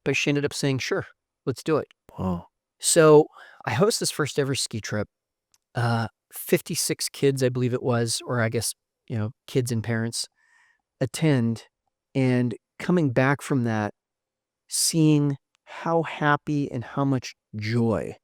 But she ended up saying, sure, let's do it. Whoa. So I host this first ever ski trip. 56 kids, I believe it was, or I guess, kids and parents attend. And coming back from that, seeing how happy and how much joy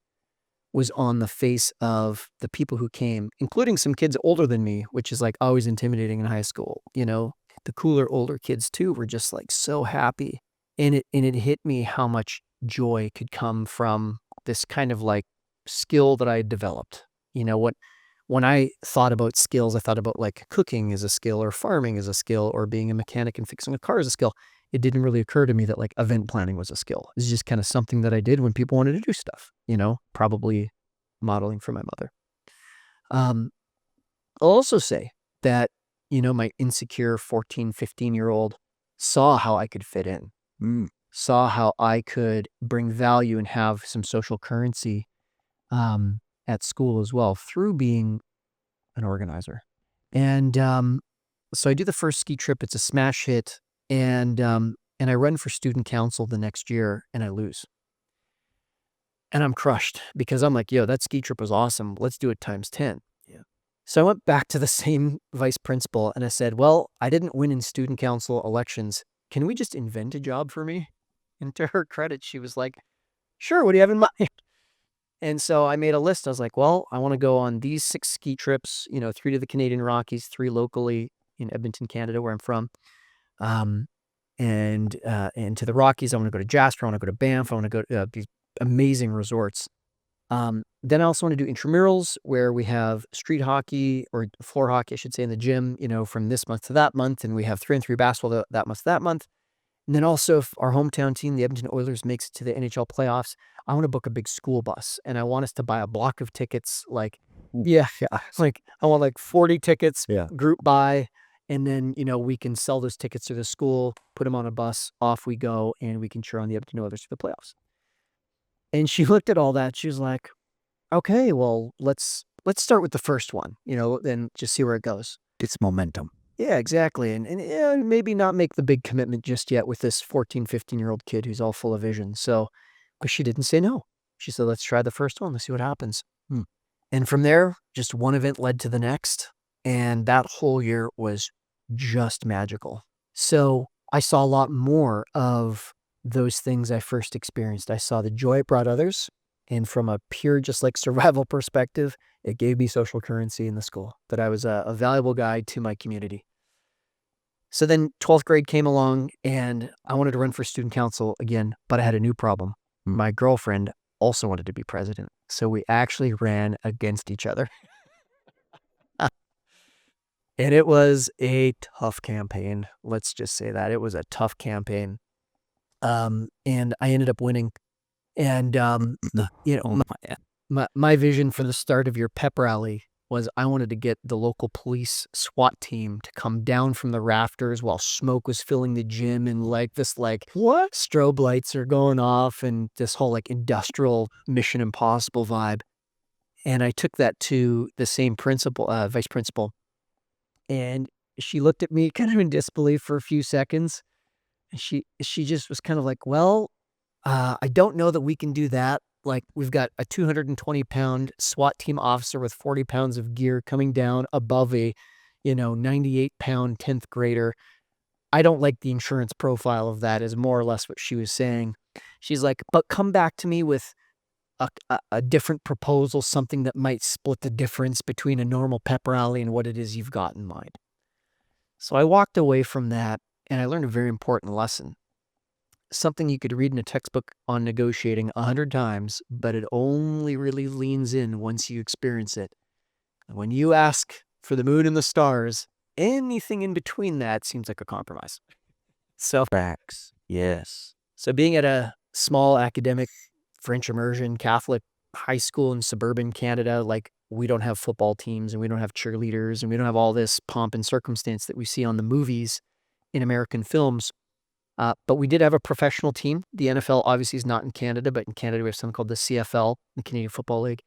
was on the face of the people who came, including some kids older than me, which is like always intimidating in high school. The cooler older kids too were just like so happy. And it hit me how much joy could come from this kind of like skill that I had developed. When I thought about skills, I thought about like cooking is a skill or farming is a skill or being a mechanic and fixing a car is a skill. It didn't really occur to me that like event planning was a skill. It's just kind of something that I did when people wanted to do stuff, probably modeling from my mother. I'll also say that, my insecure 14, 15-year-old saw how I could fit in, saw how I could bring value and have some social currency at school as well through being an organizer. And so I do the first ski trip. It's a smash hit. And I run for student council the next year and I lose. And I'm crushed because I'm like, yo, that ski trip was awesome. Let's do it times 10. Yeah. So I went back to the same vice principal and I said, well, I didn't win in student council elections. Can we just invent a job for me? And to her credit, she was like, sure, what do you have in mind? And so I made a list. I was like, well, I want to go on these 6 ski trips, 3 to the Canadian Rockies, 3 locally in Edmonton, Canada, where I'm from. Um, and to the Rockies, I want to go to Jasper. I want to go to Banff. I want to go to these amazing resorts. Then I also want to do intramurals where we have street hockey or floor hockey, I should say, in the gym, from this month to that month. And we have 3-on-3 basketball that month to that month. And then also, if our hometown team, the Edmonton Oilers, makes it to the NHL playoffs, I want to book a big school bus, and I want us to buy a block of tickets. Yeah, like I want like 40 tickets, Yeah. group buy, and then we can sell those tickets to the school, put them on a bus, off we go, and we can cheer on the Edmonton Oilers for the playoffs. And she looked at all that. She was like, "Okay, well, let's start with the first one, then just see where it goes." It's momentum. Yeah, exactly. And maybe not make the big commitment just yet with this 14, 15-year-old kid who's all full of vision. So, but she didn't say no. She said, let's try the first one. Let's see what happens. And from there, just one event led to the next. And that whole year was just magical. So I saw a lot more of those things I first experienced. I saw the joy it brought others. And from a pure, just like survival perspective, it gave me social currency in the school, that I was a valuable guy to my community. So then 12th grade came along and I wanted to run for student council again, but I had a new problem. My girlfriend also wanted to be president. So we actually ran against each other. And it was a tough campaign. Let's just say that. It was a tough campaign. And I ended up winning. And, my vision for the start of your pep rally was I wanted to get the local police SWAT team to come down from the rafters while smoke was filling the gym and what? Strobe lights are going off and this whole industrial Mission Impossible vibe. And I took that to the same vice principal. And she looked at me kind of in disbelief for a few seconds. And she just was kind of like, well, I don't know that we can do that. We've got a 220-pound SWAT team officer with 40 pounds of gear coming down above a, 98-pound 10th grader. I don't like the insurance profile of that, is more or less what she was saying. She's like, but come back to me with a different proposal, something that might split the difference between a normal pep rally and what it is you've got in mind. So I walked away from that and I learned a very important lesson. Something you could read in a textbook on negotiating 100 times, but it only really leans in once you experience it. When you ask for the moon and the stars, anything in between that seems like a compromise. Facts. Yes. So being at a small academic French immersion Catholic high school in suburban Canada, we don't have football teams and we don't have cheerleaders and we don't have all this pomp and circumstance that we see on the movies in American films. But we did have a professional team. The NFL obviously is not in Canada, but in Canada we have something called the CFL, the Canadian Football League.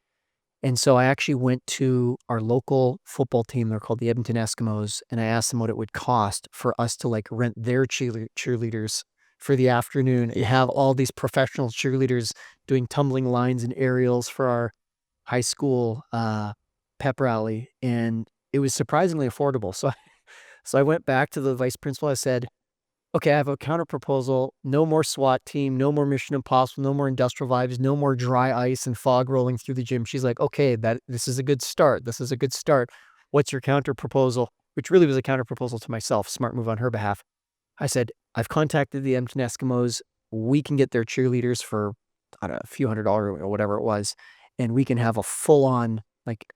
And so I actually went to our local football team. They're called the Edmonton Eskimos. And I asked them what it would cost for us to rent their cheerleaders for the afternoon. You have all these professional cheerleaders doing tumbling lines and aerials for our high school pep rally. And it was surprisingly affordable. So I went back to the vice principal. I said, okay, I have a counter proposal. No more SWAT team, no more Mission Impossible, no more industrial vibes, no more dry ice and fog rolling through the gym. She's like, okay, this is a good start. This is a good start. What's your counter proposal? Which really was a counter proposal to myself. Smart move on her behalf. I said, I've contacted the Edmonton Eskimos. We can get their cheerleaders for, I don't know, a few $100 or whatever it was. And we can have a full-on,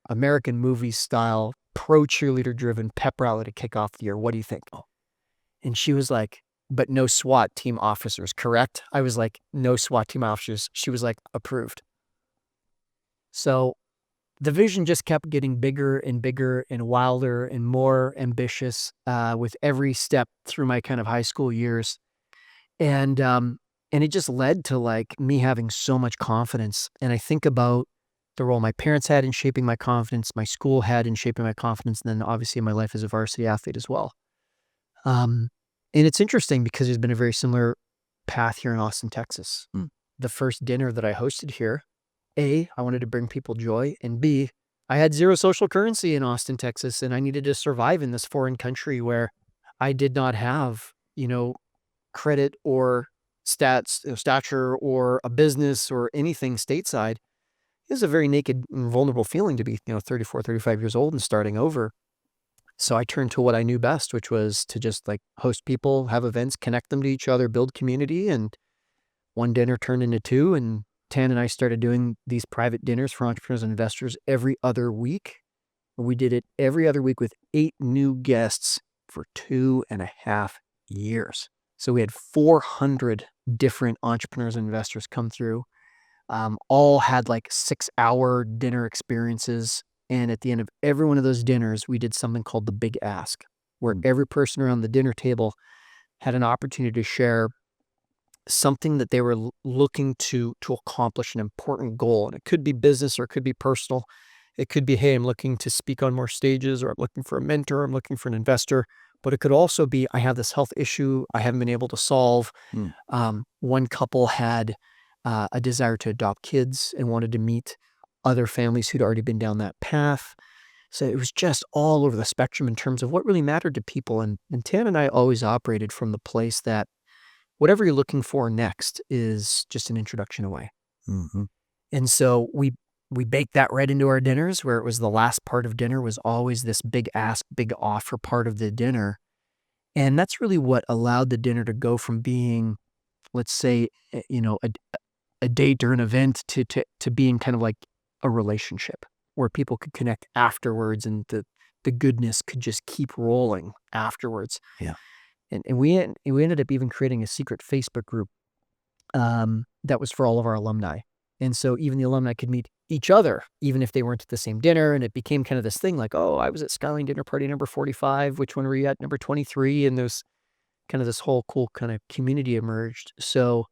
American movie style, pro cheerleader driven pep rally to kick off the year. What do you think? And she was like, but no SWAT team officers, correct? I was like, no SWAT team officers. She was like, approved. So the vision just kept getting bigger and wilder and more ambitious with every step through my kind of high school years. And it just led to me having so much confidence. And I think about the role my parents had in shaping my confidence, my school had in shaping my confidence, and then obviously my life as a varsity athlete as well. And it's interesting because there's been a very similar path here in Austin, Texas. The first dinner that I hosted here, A, I wanted to bring people joy, and B, I had zero social currency in Austin, Texas, and I needed to survive in this foreign country where I did not have, credit or stature or a business or anything stateside. is a very naked and vulnerable feeling to be, 34, 35 years old and starting over. So I turned to what I knew best, which was to just like host people, have events, connect them to each other, build community. And one dinner turned into two. And Tan and I started doing these private dinners for entrepreneurs and investors every other week. We did it every other week with 8 new guests for 2.5 years. So we had 400 different entrepreneurs and investors come through. All had like 6-hour dinner experiences. And at the end of every one of those dinners, we did something called the Big Ask, where every person around the dinner table had an opportunity to share something that they were looking to accomplish, an important goal. And it could be business or it could be personal. It could be, hey, I'm looking to speak on more stages, or I'm looking for a mentor, I'm looking for an investor. But it could also be, I have this health issue I haven't been able to solve. One couple had a desire to adopt kids and wanted to meet other families who'd already been down that path. So it was just all over the spectrum in terms of what really mattered to people. And Tan and I always operated from the place that whatever you're looking for next is just an introduction away. Mm-hmm. And so we baked that right into our dinners, where it was the last part of dinner was always this big ask, big offer part of the dinner. And that's really what allowed the dinner to go from being, let's say, a date or an event to being kind of like a relationship where people could connect afterwards, and the goodness could just keep rolling afterwards. Yeah. And we ended up even creating a secret Facebook group that was for all of our alumni. And so even the alumni could meet each other, even if they weren't at the same dinner. And it became kind of this thing like, oh, I was at Skyline dinner party number 45. Which one were you at? Number 23. And there's kind of this whole cool kind of community emerged. So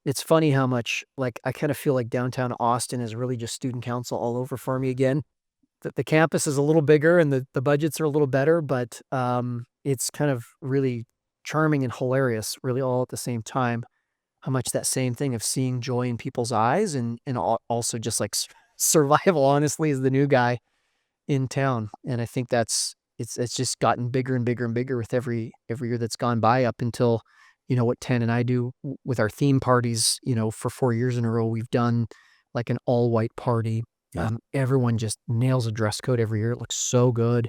it's funny how much, like, I kind of feel like downtown Austin is really just student council all over for me again. The campus is a little bigger and the budgets are a little better, but it's kind of really charming and hilarious, really all at the same time. How much that same thing of seeing joy in people's eyes and also just like survival, honestly, as the new guy in town. And I think it's just gotten bigger and bigger and bigger with every year that's gone by, up until, what Tan and I do with our theme parties. For 4 years in a row, we've done like an all white party. Yeah. Everyone just nails a dress code every year. It looks so good.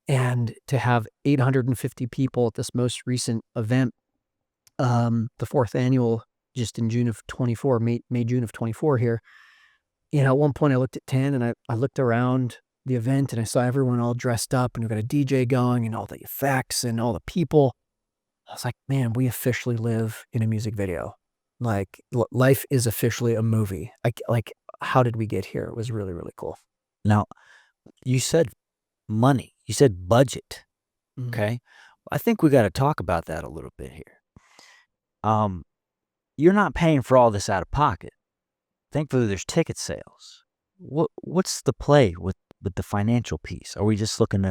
And to have 850 people at this most recent event, the 4th annual, just in June of 24, May, June of 24 here. At one point I looked at 10 and I looked around the event and I saw everyone all dressed up and we've got a DJ going and all the effects and all the people. I was like, man, we officially live in a music video. Like life is officially a movie. Like, how did we get here? It was really, really cool. Now, you said money. You said budget. Mhm. Okay. I think we got to talk about that a little bit here. You're not paying for all this out of pocket. Thankfully, there's ticket sales. What's the play with the financial piece? Are we just looking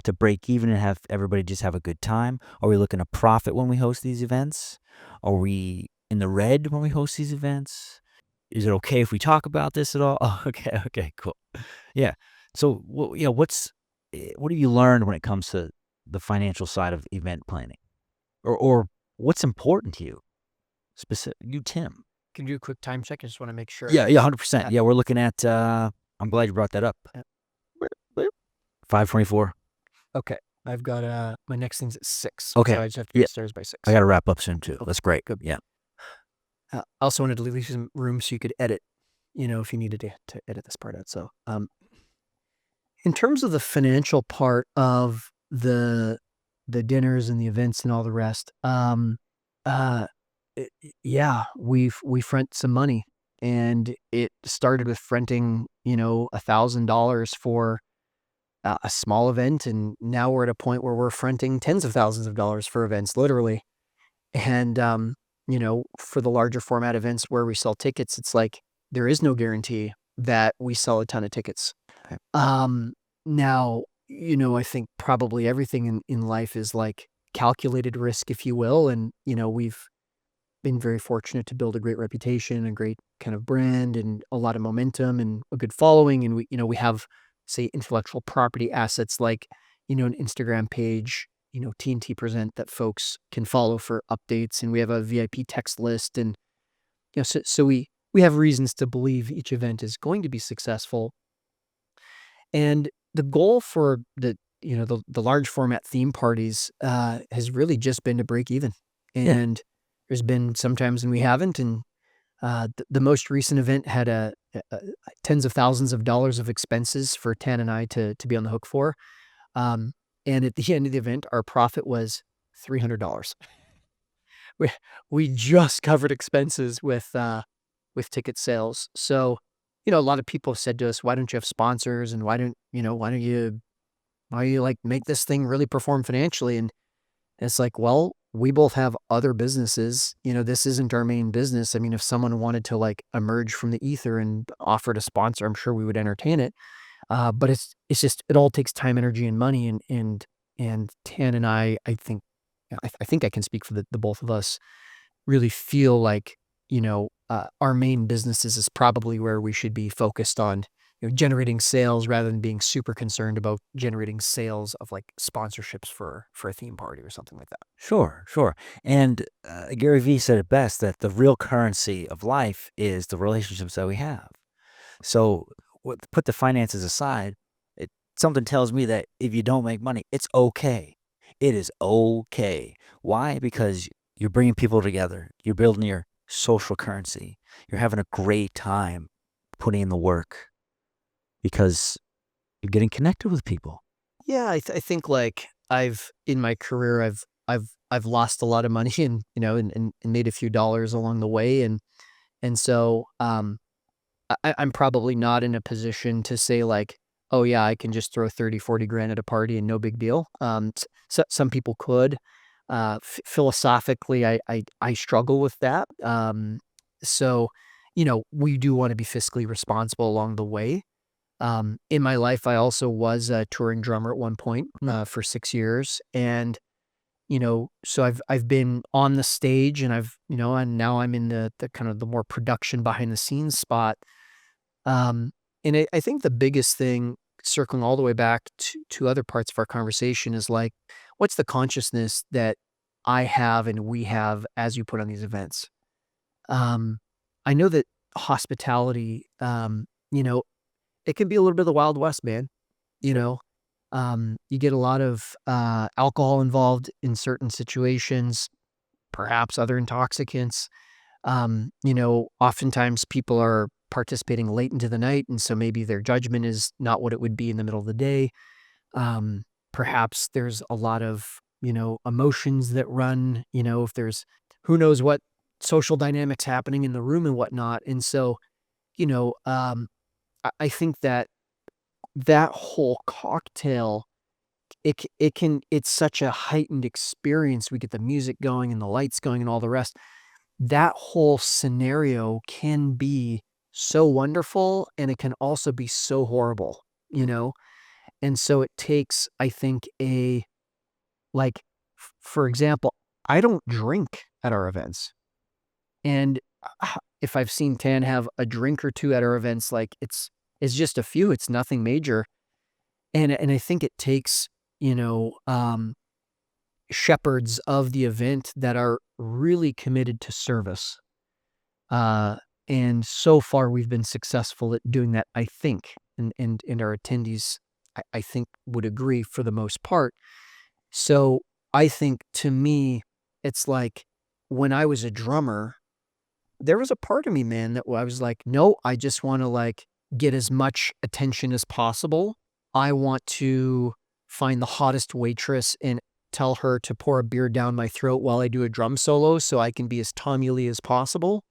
to break even and have everybody just have a good time? Are we looking to profit when we host these events? Are we in the red when we host these events? Is it okay if we talk about this at all? Oh, okay, cool. Yeah. So, what have you learned when it comes to the financial side of event planning, or what's important to you? You, Tim. Can you do a quick time check? I just want to make sure. Yeah, 100%. Yeah, we're looking at. I'm glad you brought that up. 5:24. Okay. I've got my next thing's at 6. Okay. So I just have to be upstairs by 6. I got to wrap up soon too. Okay. That's great. Good. Yeah. I also wanted to leave you some room so you could edit, if you needed to edit this part out. So, in terms of the financial part of the dinners and the events and all the rest, yeah, we front some money, and it started with fronting, $1,000 for a small event, and now we're at a point where we're fronting tens of thousands of dollars for events, literally. And for the larger format events where we sell tickets, it's like there is no guarantee that we sell a ton of tickets. Okay. Now, I think probably everything in life is like calculated risk, if you will. And, we've been very fortunate to build a great reputation, a great kind of brand, and a lot of momentum and a good following. And we have, say, intellectual property assets like, an Instagram page, T&T Present, that folks can follow for updates. And we have a VIP text list. And, so we we have reasons to believe each event is going to be successful. And the goal for the large format theme parties has really just been to break even. Yeah. And there's been some times when we haven't. And the most recent event had tens of thousands of dollars of expenses for Tan and I to be on the hook for. Um, and at the end of the event, our profit was $300. We we just covered expenses with ticket sales. So, a lot of people have said to us, "Why don't you have sponsors? And why don't you like make this thing really perform financially?" And it's like, well, we both have other businesses. This isn't our main business. I mean, if someone wanted to like emerge from the ether and offer to sponsor, I'm sure we would entertain it. But it's just it all takes time, energy, and money. And Tan and I think I think I can speak for the both of us. Really feel like our main businesses is probably where we should be focused on generating sales rather than being super concerned about generating sales of like sponsorships for a theme party or something like that. Sure, sure. And Gary Vee said it best that the real currency of life is the relationships that we have. So put the finances aside. Something tells me that if you don't make money, it's okay. It is okay. Why? Because you're bringing people together. You're building your social currency. You're having a great time putting in the work because you're getting connected with people. Yeah, I think like in my career I've lost a lot of money and and made a few dollars along the way and so I'm probably not in a position to say like, oh yeah, I can just throw 30, 40 grand at a party and no big deal. Some people could. Philosophically, I struggle with that. So, we do want to be fiscally responsible along the way. In my life, I also was a touring drummer at one point for 6 years, and so I've been on the stage, and and now I'm in the kind of the more production behind the scenes spot. And I think the biggest thing, circling all the way back to other parts of our conversation, is like, what's the consciousness that I have and we have as you put on these events? Um, I know that hospitality, it can be a little bit of the Wild West, man. You know, you get a lot of alcohol involved in certain situations, perhaps other intoxicants. Oftentimes people are participating late into the night, and so maybe their judgment is not what it would be in the middle of the day. Perhaps there's a lot of, emotions that run, if there's who knows what social dynamics happening in the room and whatnot. And so, you know, um, I think that that whole cocktail, it's such a heightened experience. We get the music going and the lights going and all the rest. That whole scenario can be so wonderful, and it can also be so horrible, you know? And so it takes, I think, like, for example, I don't drink at our events. And if I've seen Tan have a drink or two at our events, like it's just a few, it's nothing major. And I think it takes, you know, um, shepherds of the event that are really committed to service. Uh, and so far we've been successful at doing that, I think, and our attendees, I think, would agree for the most part. So I think to me, it's like when I was a drummer, there was a part of me, man, that I was like, no, I just want to like get as much attention as possible. I want to find the hottest waitress and tell her to pour a beer down my throat while I do a drum solo so I can be as Tommy Lee as possible.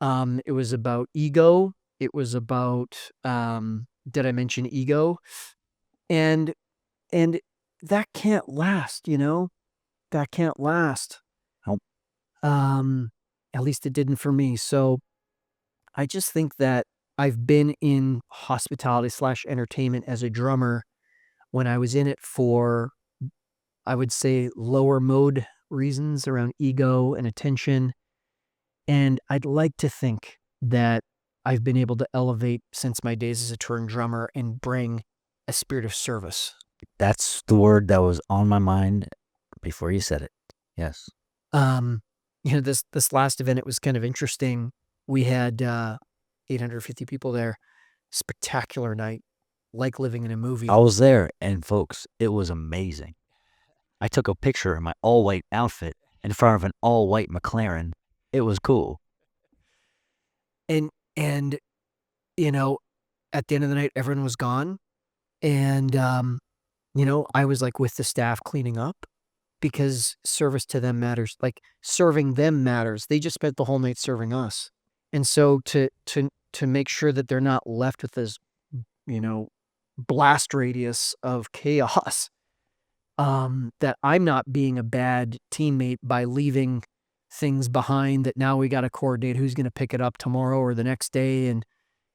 It was about ego. It was about, did I mention ego? And and that can't last, That can't last. Nope. Um, at least it didn't for me. So I just think that I've been in hospitality/entertainment as a drummer when I was in it for, I would say, lower mode reasons around ego and attention. And I'd like to think that I've been able to elevate since my days as a touring drummer and bring a spirit of service. That's the word that was on my mind before you said it. Yes. Um, this last event, it was kind of interesting. We had 850 people there. Spectacular night, like living in a movie. I was there, and folks, it was amazing. I took a picture in my all-white outfit in front of an all-white McLaren. It was cool. And you know, at the end of the night, everyone was gone, and you know, I was like with the staff cleaning up because service to them matters. Like serving them matters. They just spent the whole night serving us, and so to make sure that they're not left with this, you know, blast radius of chaos. That I'm not being a bad teammate by leaving things behind that now we got to coordinate who's going to pick it up tomorrow or the next day. And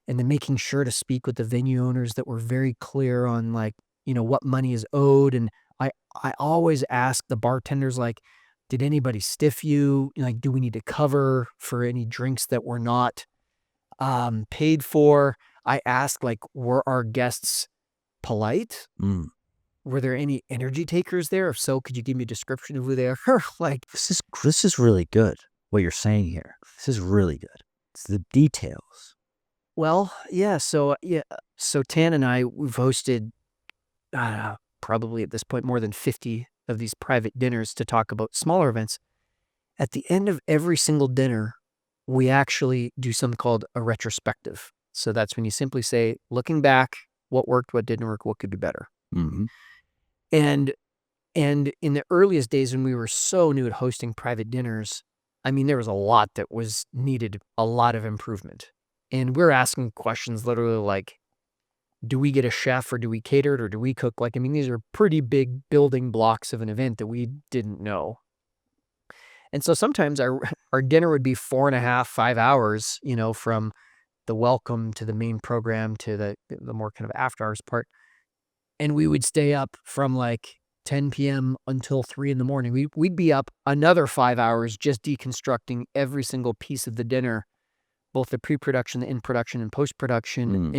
then making sure to speak with the venue owners that were very clear on like, you know, what money is owed. And I always ask the bartenders, like, did anybody stiff you? Like, do we need to cover for any drinks that were not paid for? I asked, like, were our guests polite? Were there any energy takers there? If so, could you give me a description of who they are? Like, This is really good, what you're saying here. This is really good. It's the details. well, yeah. So Tan and I, we've hosted probably at this point more than 50 of these private dinners to talk about smaller events. At the end of every single dinner, we actually do something called a retrospective. So that's when you simply say, looking back, what worked, what didn't work, what could be better. Mm-hmm. And in the earliest days when we were so new at hosting private dinners, I mean, there was a lot that was needed, a lot of improvement. And we're asking questions literally like, do we get a chef or do we cater it or do we cook? Like, I mean, these are pretty big building blocks of an event that we didn't know. And so sometimes our dinner would be 4.5, 5 hours, you know, from the welcome to the main program to the more kind of after hours part. And we would stay up from like 10 p.m. until 3 in the morning. We'd be up another 5 hours just deconstructing every single piece of the dinner, both the pre-production, the in-production, and post-production.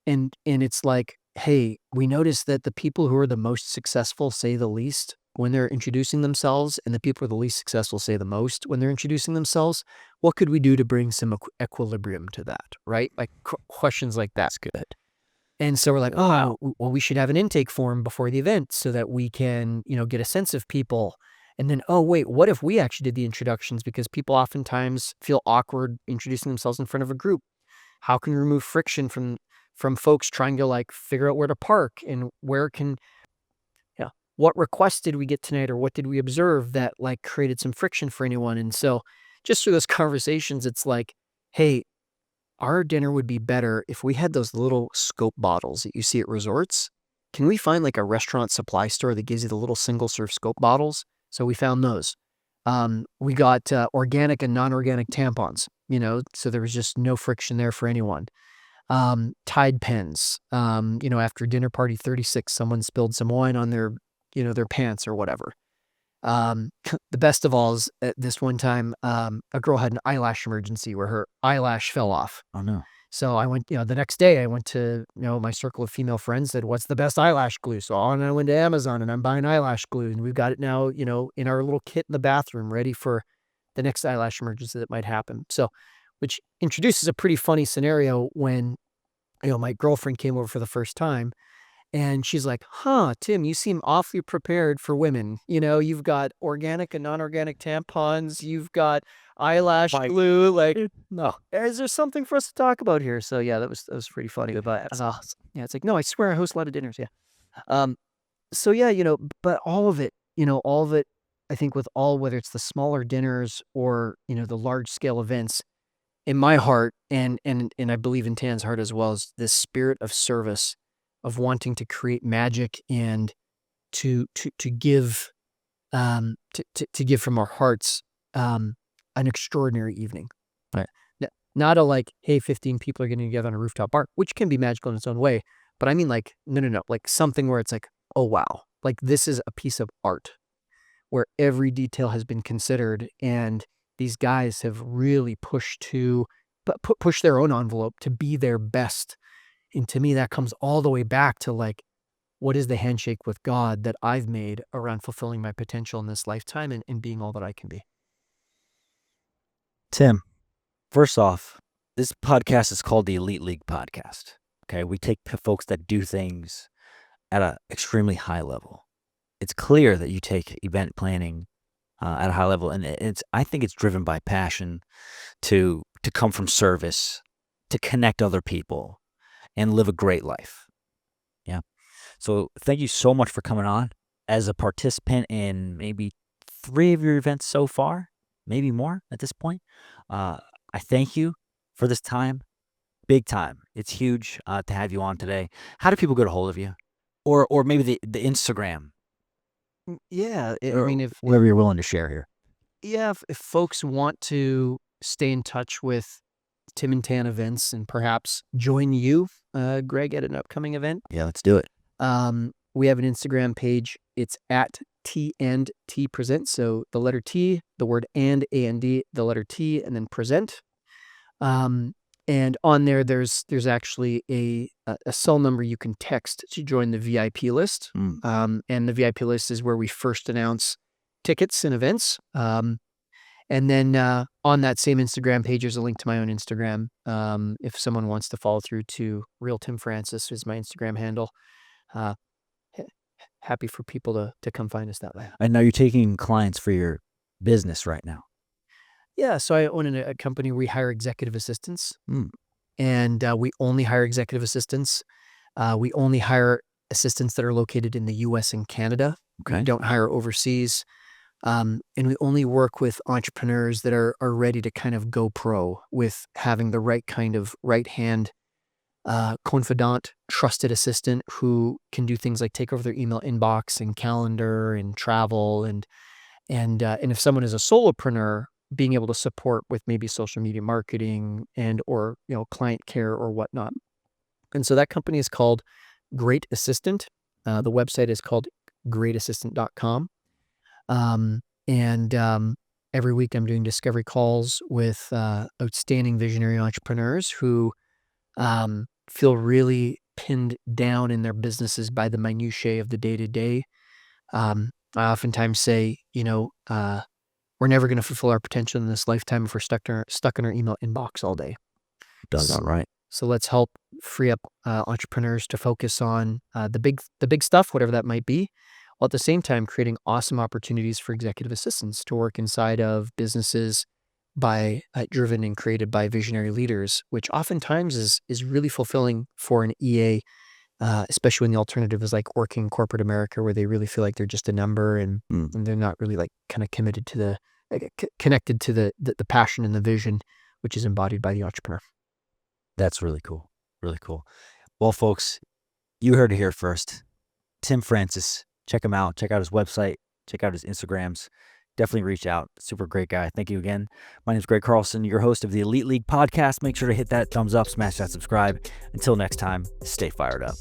And it's like, hey, we noticed that the people who are the most successful say the least when they're introducing themselves, and the people who are the least successful say the most when they're introducing themselves. What could we do to bring some equilibrium to that, right? Like questions like that. That's good. And so we're like, oh, well, we should have an intake form before the event so that we can, you know, get a sense of people. And then, oh, wait, what if we actually did the introductions? Because people oftentimes feel awkward introducing themselves in front of a group. How can we remove friction from folks trying to like figure out where to park and where can, yeah, what requests did we get tonight or what did we observe that like created some friction for anyone? And so just through those conversations, it's like, hey, our dinner would be better if we had those little scope bottles that you see at resorts. Can we find like a restaurant supply store that gives you the little single serve scope bottles? So we found those. We got organic and non-organic tampons, you know, so there was just no friction there for anyone. Tide pens, you know, after dinner party 36, someone spilled some wine on their, you know, their pants or whatever. The best of all is at this one time, a girl had an eyelash emergency where her eyelash fell off. Oh, no. So I went, you know, the next day I went to, you know, my circle of female friends, said, what's the best eyelash glue? So on I went to Amazon and I'm buying eyelash glue and we've got it now, you know, in our little kit in the bathroom ready for the next eyelash emergency that might happen. So, which introduces a pretty funny scenario when, you know, my girlfriend came over for the first time. And she's like, huh, Tim, you seem awfully prepared for women. You know, you've got organic and non-organic tampons. You've got eyelash glue. Like, No. is there something for us to talk about here? So yeah, that was pretty funny. That's awesome. Yeah, it's like, no, I swear I host a lot of dinners. Yeah. So yeah, you know, but all of it, you know, all of it, I think with all, whether it's the smaller dinners or, you know, the large scale events, in my heart, and I believe in Tan's heart as well, is this spirit of service, of wanting to create magic and to give to give from our hearts an extraordinary evening. Right. Not a like, hey, 15 people are getting together on a rooftop bar, which can be magical in its own way. But I mean like, no, like something where it's like, oh wow, like this is a piece of art where every detail has been considered, and these guys have really pushed push their own envelope to be their best. And to me, that comes all the way back to like, what is the handshake with God that I've made around fulfilling my potential in this lifetime and being all that I can be? Tim, First off, this podcast is called the Elite League Podcast. Okay, we take folks that do things at an extremely high level. It's clear that you take event planning at a high level, and I think it's driven by passion to come from service, to connect other people, and live a great life. Yeah. So thank you so much for coming on as a participant in maybe 3 of your events so far, maybe more at this point. I thank you for this time, big time. It's huge to have you on today. How do people get a hold of you, or maybe the Instagram, Yeah, I or mean, if whatever you're willing to share here? yeah, if folks want to stay in touch with Tim and Tan events and perhaps join you, Greg, at an upcoming event, Yeah, let's do it. we have an Instagram page. It's at T and T Present. So the letter T, the word and, the letter T, and then present. And on there, there's actually a cell number you can text to join the VIP list. And the VIP list is where we first announce tickets and events. And then on that same Instagram page, there's a link to my own Instagram. If someone wants to follow through to Real Tim Francis is my Instagram handle. Happy for people to come find us that way. And now you're taking clients for your business right now. Yeah, so I own a company where we hire executive assistants, and we only hire executive assistants. We only hire assistants that are located in the U.S. and Canada. Okay. We don't hire overseas. And we only work with entrepreneurs that are ready to kind of go pro with having the right kind of right-hand confidant, trusted assistant who can do things like take over their email inbox and calendar and travel. And if someone is a solopreneur, being able to support with maybe social media marketing and or client care or whatnot. And so that company is called Great Assistant. The website is called greatassistant.com. Every week I'm doing discovery calls with outstanding visionary entrepreneurs who feel really pinned down in their businesses by the minutiae of the day-to-day. I oftentimes say, we're never going to fulfill our potential in this lifetime if we're stuck in our email inbox all day. Does that right. So let's help free up entrepreneurs to focus on the big stuff, whatever that might be, while at the same time creating awesome opportunities for executive assistants to work inside of businesses driven and created by visionary leaders, which oftentimes is really fulfilling for an EA, especially when the alternative is like working in corporate America, where they really feel like they're just a number and they're not really like kind of committed to connected to the passion and the vision, which is embodied by the entrepreneur. That's really cool. Really cool. Well, folks, you heard it here first. Tim Francis, check him out. Check out his website. Check out his Instagrams. Definitely reach out. Super great guy. Thank you again. My name is Greg Carlson, your host of the Elite League Podcast. Make sure to hit that thumbs up, smash that subscribe. Until next time, stay fired up.